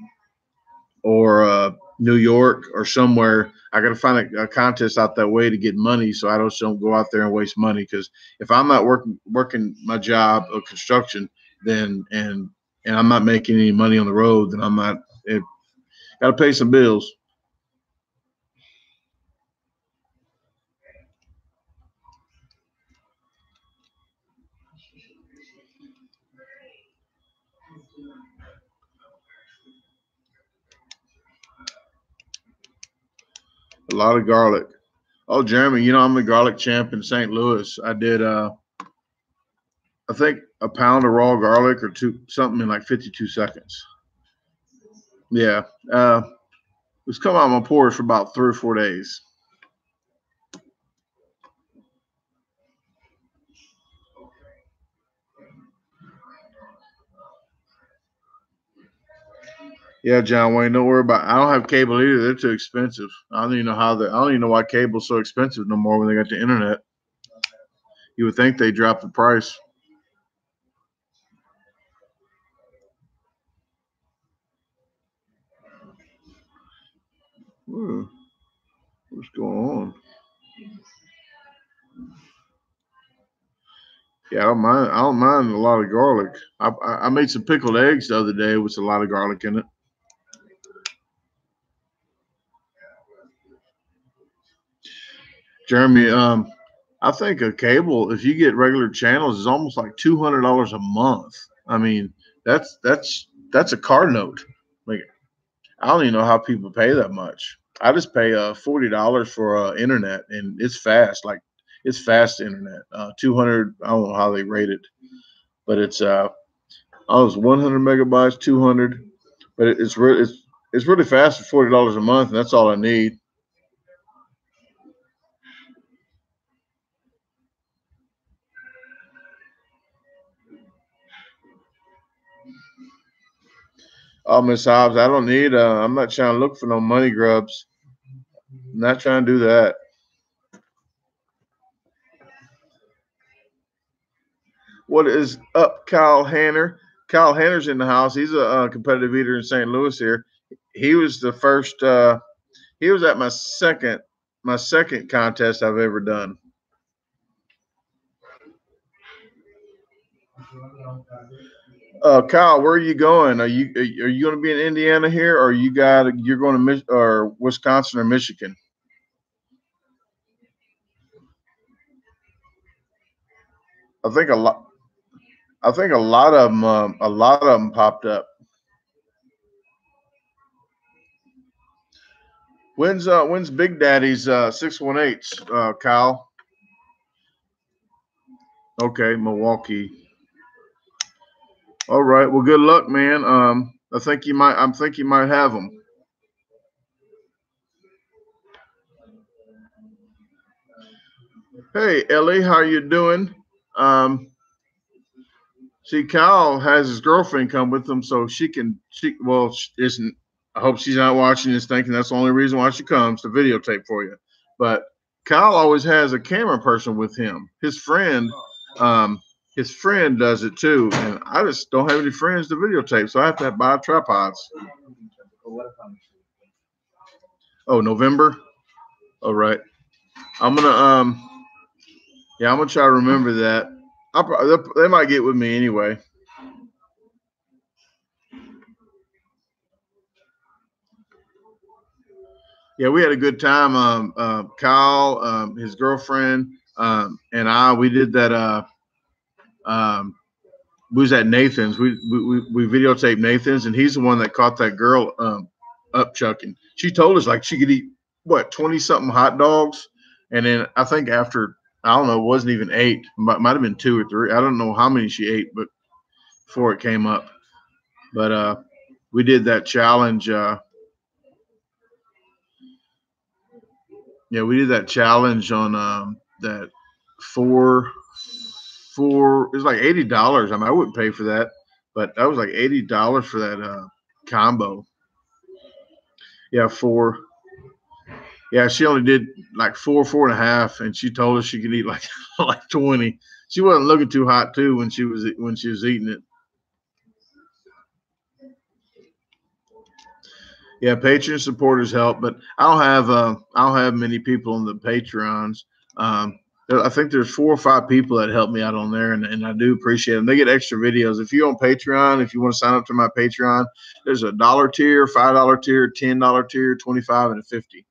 or New York or somewhere. I got to find a contest out that way to get money, so I don't go out there and waste money. Because if I'm not working my job of construction, then and I'm not making any money on the road, then I'm not. Got to pay some bills. A lot of garlic. Oh, Jeremy, you know I'm the garlic champ in St. Louis. I did I think a pound of raw garlic or two something in like 52 seconds. Yeah. It's come out my pores for about 3 or 4 days. Yeah, John Wayne, don't worry about it. I don't have cable either. They're too expensive. I don't even know I don't even know why cable's so expensive no more when they got the internet. You would think they dropped the price. Ooh, what's going on? Yeah, I don't mind a lot of garlic. I made some pickled eggs the other day with a lot of garlic in it. Jeremy, I think a cable, if you get regular channels, is almost like $200 a month. I mean, that's a car note. Like, I don't even know how people pay that much. I just pay $40 for internet, and it's fast. Like, it's fast internet. 200. I don't know how they rate it, but it's I was 100 megabytes, 200, but it's really fast for $40 a month, and that's all I need. Oh, Miss Hobbs, I don't need. I'm not trying to look for no money grubs. I'm not trying to do that. What is up, Kyle Hanner? Kyle Hanner's in the house. He's a competitive eater in St. Louis here. He was the first. He was at my second contest I've ever done. Kyle, where are you going? Are you going to be in Indiana here, or you're going to or Wisconsin or Michigan? I think a lot. I think a lot of them popped up. When's Big Daddy's 618? Kyle. Okay, Milwaukee. All right. Well, good luck, man. I think you might. I think you might have them. Hey, Ellie, how you doing? Um, See, Kyle has his girlfriend come with him, so she can. She well, isn't. I hope she's not watching this, thinking that's the only reason why she comes to videotape for you. But Kyle always has a camera person with him. Um, his friend does it too, and I just don't have any friends to videotape, so I have to buy tripods. Oh, November. All right. I'm gonna yeah, I'm gonna try to remember that. They might get with me anyway. Yeah, we had a good time. Kyle, his girlfriend, and we did that. Um, we was at Nathan's. We videotaped Nathan's, and he's the one that caught that girl up chucking. She told us like she could eat what 20 something hot dogs, and then I think after I don't know, it wasn't even 8. Might have been 2 or 3. I don't know how many she ate, but before it came up. But we did that challenge. Yeah, we did that challenge on that four it was like $80. I mean, I wouldn't pay for that, but that was like $80 for that combo. Yeah, 4. Yeah, she only did like 4.5, and she told us she could eat like like 20. She wasn't looking too hot too when she was eating it. Yeah, Patreon supporters help, but I don't have many people on the Patreons. I think there's 4 or 5 people that help me out on there, and I do appreciate them. They get extra videos. If you're on Patreon, if you want to sign up to my Patreon, there's a $1 tier, $5 tier, $10 tier, 25, and a 50.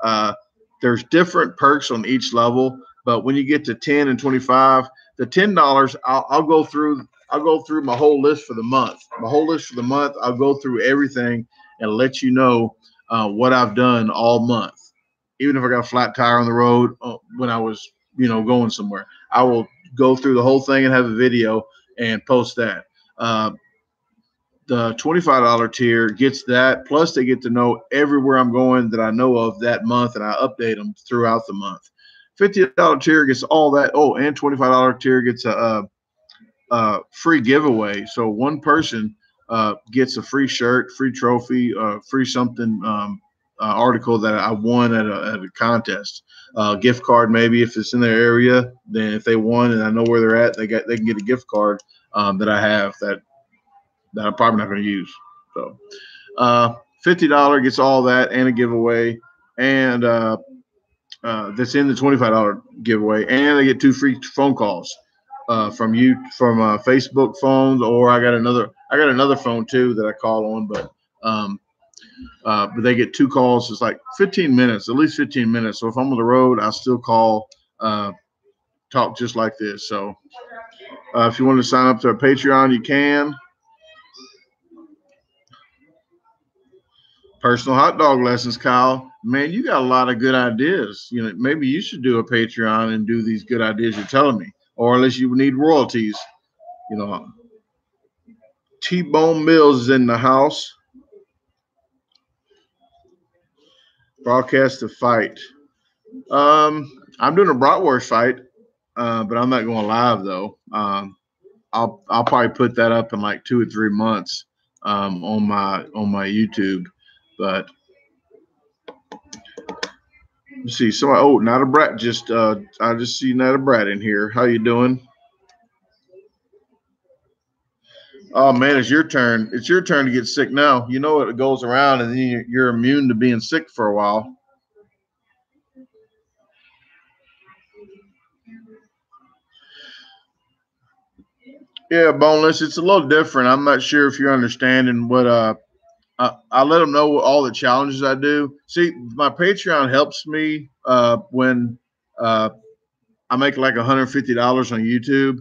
Uh, there's different perks on each level, but when you get to 10 and 25, the $10, I'll go through. I'll go through my whole list for the month. My whole list for the month. I'll go through everything and let you know what I've done all month. Even if I got a flat tire on the road when I was, going somewhere, I will go through the whole thing and have a video and post that. The $25 tier gets that, plus they get to know everywhere I'm going that I know of that month, and I update them throughout the month. $50 tier gets all that. Oh, and $25 tier gets a free giveaway. So one person gets a free shirt, free trophy, free something article that I won at a contest. Gift card maybe if it's in their area. Then if they won and I know where they're at, they can get a gift card that I have that I'm probably not going to use. So $50 gets all that and a giveaway, and that's in the $25 giveaway, and I get 2 free phone calls from Facebook phones, or I got another phone too that I call on, but they get 2 calls. It's like 15 minutes, at least 15 minutes. So if I'm on the road, I'll still call, talk just like this. So if you want to sign up to our Patreon, you can. Personal hot dog lessons, Kyle. Man, you got a lot of good ideas. You know, maybe you should do a Patreon and do these good ideas you're telling me, or unless you need royalties. You know, T-Bone Mills is in the house. Broadcast the fight. I'm doing a bratwurst fight, but I'm not going live though. I'll probably put that up in like 2 or 3 months on my YouTube. But let's see. Not a brat. I just see not a brat in here. How you doing? Oh man, it's your turn. It's your turn to get sick now. You know it goes around, and then you're immune to being sick for a while. Yeah, boneless. It's a little different. I'm not sure if you're understanding what I let them know all the challenges I do. See, my Patreon helps me when I make like $150 on YouTube,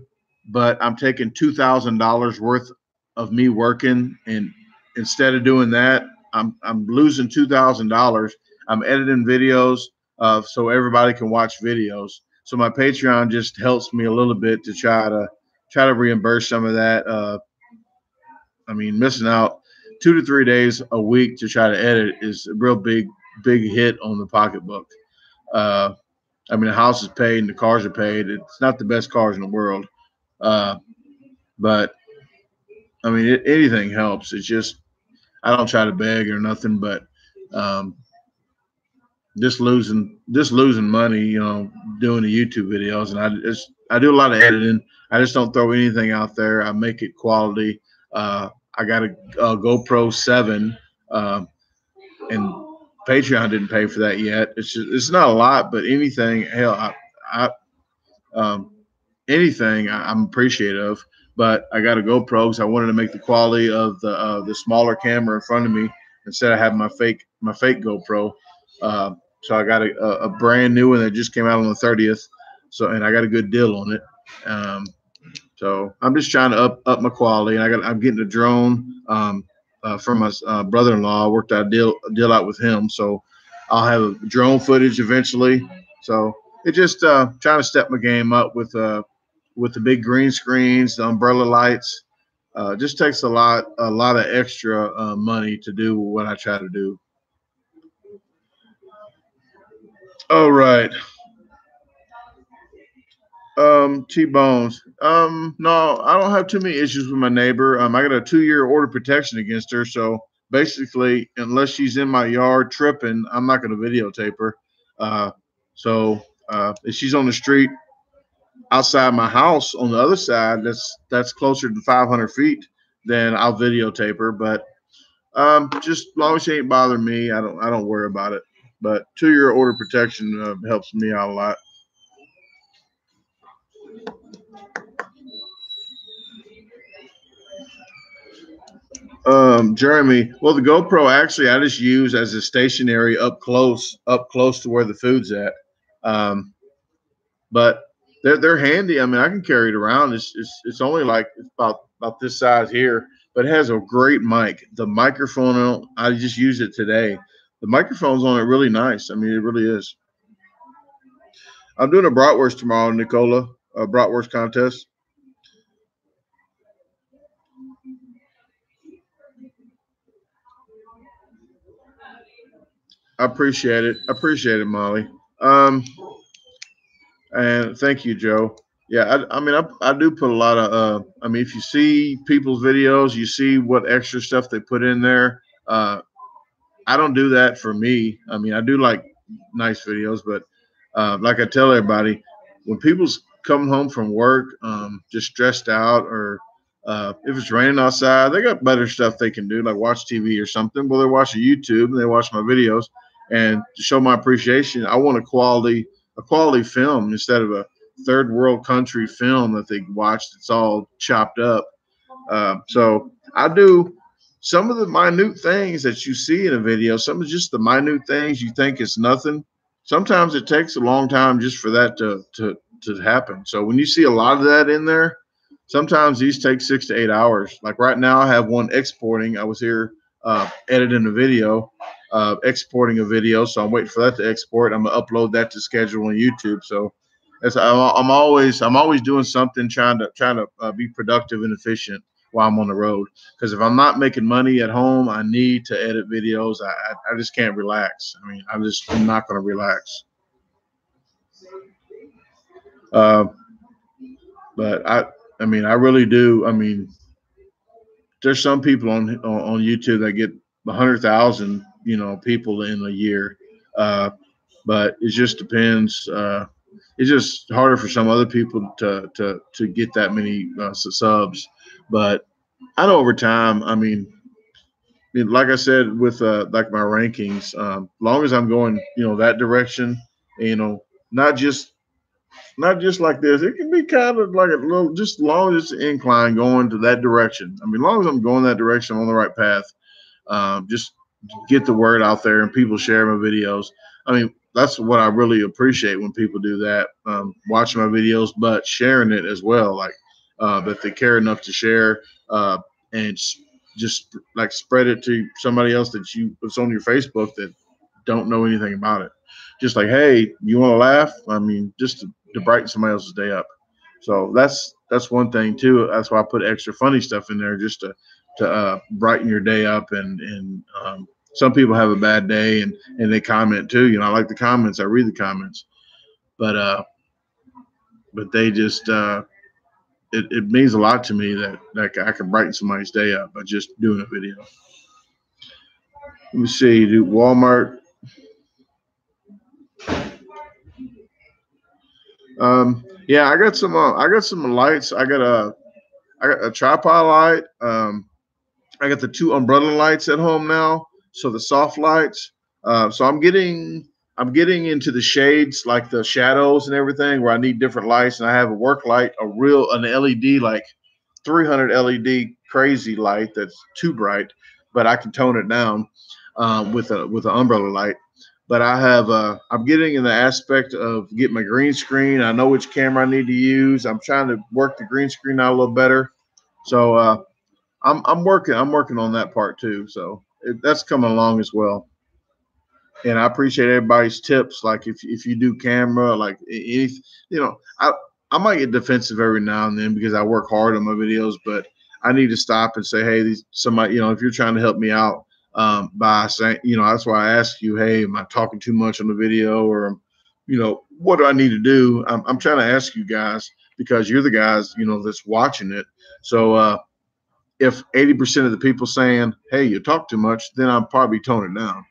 but I'm taking $2,000 worth of me working, and instead of doing that, I'm losing $2,000. I'm editing videos so everybody can watch videos. So my Patreon just helps me a little bit to try to reimburse some of that. Missing out 2 to 3 days a week to try to edit is a real big hit on the pocketbook. The house is paid and the cars are paid. It's not the best cars in the world, but anything helps. It's just I don't try to beg or nothing, but just losing money, doing the YouTube videos, and I do a lot of editing. I just don't throw anything out there. I make it quality. I got a GoPro 7, and Patreon didn't pay for that yet. It's not a lot, but anything, hell, anything I'm appreciative of. But I got a GoPro because I wanted to make the quality of the smaller camera in front of me instead of having my fake GoPro. So I got a brand new one that just came out on the 30th. And I got a good deal on it. So I'm just trying to up my quality, and I'm getting a drone from my brother-in-law. I worked out a deal out with him, so I'll have drone footage eventually. So it just trying to step my game up with the big green screens, the umbrella lights. Just takes a lot of extra money to do what I try to do. All right. T-Bones. No, I don't have too many issues with my neighbor. I got a 2-year order protection against her. So basically, unless she's in my yard tripping, I'm not going to videotape her. If she's on the street outside my house on the other side, that's closer than 500 feet, then I'll videotape her. But just as long as she ain't bothering me, I don't worry about it. But 2-year order protection helps me out a lot. Jeremy, well, the GoPro actually I just use as a stationary up close to where the food's at. But they're handy. I can carry it around. It's only like about this size here, but it has a great mic. The microphone, I just used it today. The microphone's on it really nice. It really is. I'm doing a bratwurst tomorrow, Nicola, a bratwurst contest. I appreciate it. Molly. And thank you, Joe. Yeah, I mean, I do put a lot of. I mean, if you see people's videos, you see what extra stuff they put in there. I don't do that for me. I mean, I do like nice videos, but like I tell everybody, when people's come home from work, just stressed out, or if it's raining outside, they got better stuff they can do, like watch TV or something. Well, they watch YouTube and they watch my videos, and to show my appreciation, I want a quality film instead of a third world country film that they watch that's all chopped up. So I do some of the minute things that you see in a video. Some of just the minute things you think it's nothing. Sometimes it takes a long time just for that to happen. So when you see a lot of that in there, sometimes these take 6 to 8 hours. Like right now, I have one exporting. I was here editing a video, exporting a video. So I'm waiting for that to export. I'm gonna upload that to schedule on YouTube. So I'm always doing something, trying to be productive and efficient while I'm on the road. Because if I'm not making money at home, I need to edit videos. I just can't relax. I mean, I'm not going to relax. Uh, but I mean, I really do. I mean, there's some people on YouTube that get 100,000, people in a year. Uh, but it just depends. It's just harder for some other people to get that many subs. But I know over time, I mean, like I said with like my rankings, long as I'm going, that direction, you know, not just not just like this. It can be kind of like a little, just long as it's incline going to that direction. I mean, long as I'm going that direction, I'm on the right path. Just get the word out there and people share my videos. I mean, that's what I really appreciate when people do that, watching my videos, but sharing it as well. Like that they care enough to share and just like spread it to somebody else that's on your Facebook that don't know anything about it. Just like, hey, you want to laugh? I mean, just to brighten somebody else's day up. So that's one thing too. That's why I put extra funny stuff in there just to brighten your day up. And some people have a bad day and they comment too. I like the comments. I read the comments, but they just it means a lot to me that I can brighten somebody's day up by just doing a video. Let me see. Do Walmart. Yeah, I got some. I got some lights. I got a tripod light. I got the two umbrella lights at home now, so the soft lights. So I'm getting into the shades, like the shadows and everything, where I need different lights. And I have a work light, an LED, like 300 LED crazy light that's too bright, but I can tone it down with an umbrella light. But I'm getting in the aspect of getting my green screen. I know which camera I need to use. I'm trying to work the green screen out a little better. So I'm working on that part too. So that's coming along as well. And I appreciate everybody's tips. Like if you do camera, like if I might get defensive every now and then because I work hard on my videos, but I need to stop and say, hey, somebody, if you're trying to help me out, by saying, that's why I ask you, hey, am I talking too much on the video, or what do I need to do? I'm trying to ask you guys because you're the guys, that's watching it. So if 80% of the people saying, hey, you talk too much, then I'll probably tone it down.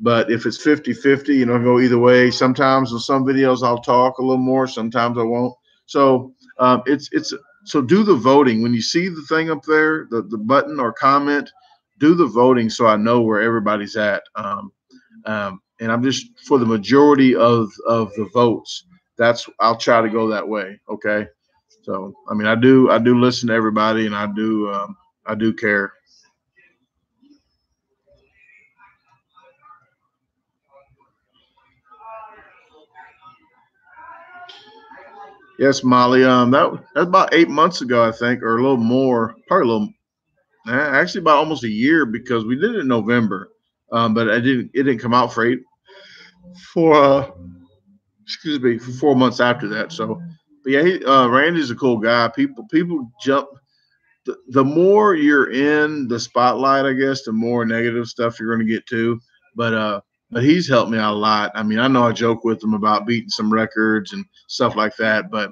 But if it's 50-50, go either way. Sometimes on some videos I'll talk a little more, sometimes I won't. So so do the voting. When you see the thing up there, the button or comment, do the voting so I know where everybody's at. And I'm just for the majority of the votes. I'll try to go that way. Okay. So I mean, I do listen to everybody, and I do care. Yes, Molly. That's about 8 months ago, I think, or a little more, probably a little. Actually, about almost a year because we did it in November, but it didn't come out for excuse me, for 4 months after that. So, but yeah, Randy's a cool guy. People jump. The more you're in the spotlight, I guess, the more negative stuff you're going to get to. But he's helped me out a lot. I mean, I know I joke with him about beating some records and stuff like that, but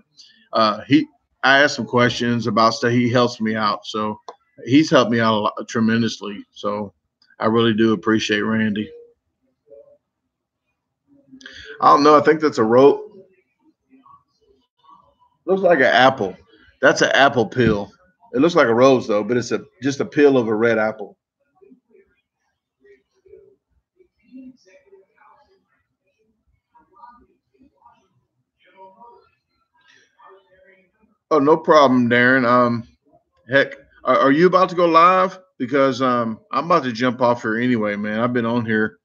I asked some questions about stuff. He helps me out, so he's helped me out a lot, tremendously. So I really do appreciate Randy. I don't know. I think that's a rope. Looks like an apple. That's an apple peel. It looks like a rose though, but it's just a peel of a red apple. Oh, no problem, Darren. Heck, are you about to go live? Because I'm about to jump off here anyway, man. I've been on here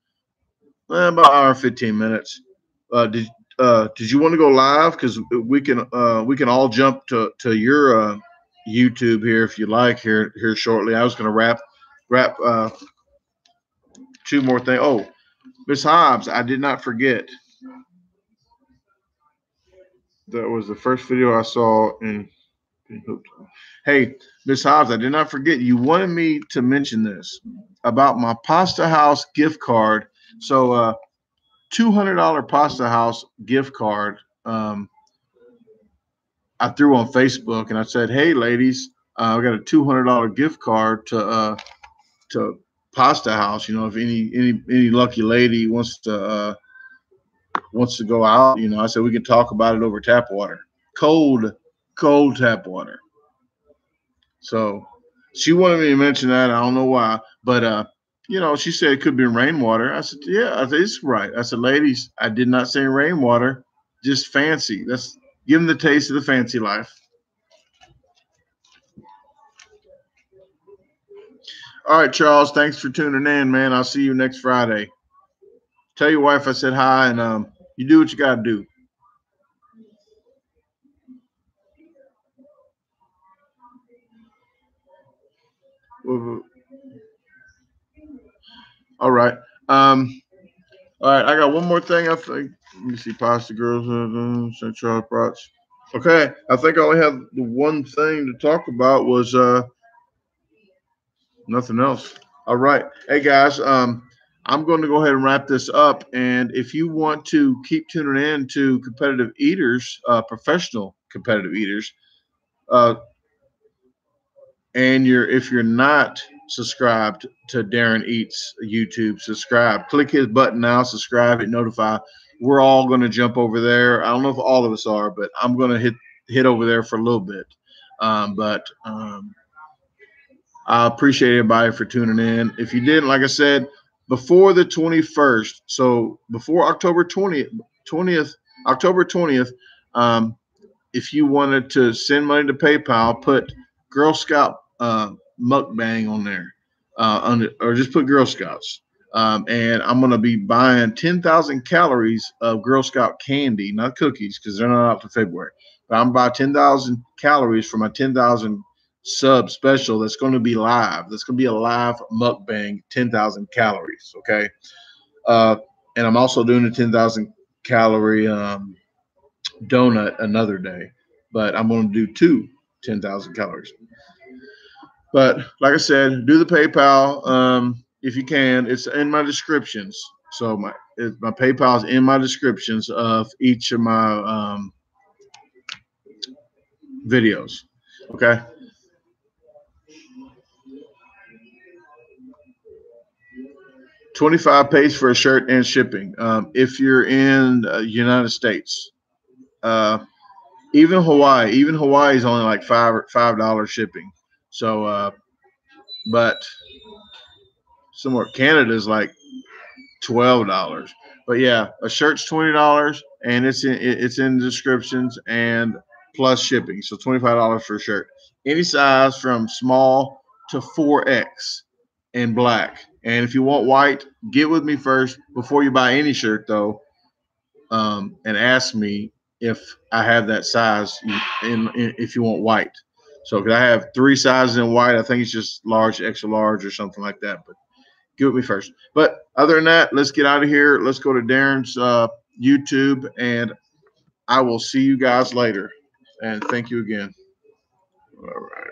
about an hour and 15 minutes. Did you want to go live? Because we can all jump to your YouTube here if you like here shortly. I was going to wrap two more things. Oh, Miss Hobbs, I did not forget. That was the first video I saw in Hey, Miss Hobbs, I did not forget. You wanted me to mention this about my Pasta House gift card. So, $200 Pasta House gift card. I threw on Facebook and I said, "Hey, ladies, I got a $200 gift card to Pasta House. You know, if any lucky lady wants to go out, you know, I said we can talk about it over tap water, cold, cold tap water." So she wanted me to mention that. I don't know why, but you know, she said it could be rainwater. I said, yeah, I said it's right. I said, ladies, I did not say rainwater, just fancy. That's give them the taste of the fancy life. All right, Charles, thanks for tuning in, man. I'll see you next Friday. Tell your wife I said hi, and you do what you got to do. All right. All right, I got one more thing. I think. Let me see. Pasta girls, Central brats. Okay, I think I only have the one thing to talk about was nothing else. All right, hey guys, I'm going to go ahead and wrap this up. And if you want to keep tuning in to competitive eaters, professional competitive eaters, uh, and if you're not subscribed to Darren Eats YouTube, subscribe. Click his button now, subscribe, hit notify. We're all going to jump over there. I don't know if all of us are, but I'm going to hit over there for a little bit. But I appreciate everybody for tuning in. If you didn't, like I said, before the 21st, so before October 20th, October 20th, if you wanted to send money to PayPal, put Girl Scout mukbang on there, or just put Girl Scouts. And I'm going to be buying 10,000 calories of Girl Scout candy, not cookies, because they're not out to February. But I'm buying 10,000 calories for my 10,000 sub special that's going to be live. That's going to be a live mukbang, 10,000 calories. Okay. And I'm also doing a 10,000 calorie donut another day, but I'm going to do two 10,000 calories. But like I said, do the PayPal if you can. It's in my descriptions. So my PayPal is in my descriptions of each of my videos. Okay. $25 pays for a shirt and shipping. If you're in the United States, uh, even Hawaii is only like $5 shipping. So, but somewhere Canada is like $12. But yeah, a shirt's $20 and it's in the descriptions and plus shipping. So $25 for a shirt. Any size from small to 4X in black. And if you want white, get with me first before you buy any shirt though. And ask me if I have that size if you want white. So cause I have 3 sizes in white. I think it's just large, extra large or something like that. But get with me first. But other than that, let's get out of here. Let's go to Darren's YouTube, and I will see you guys later. And thank you again. All right.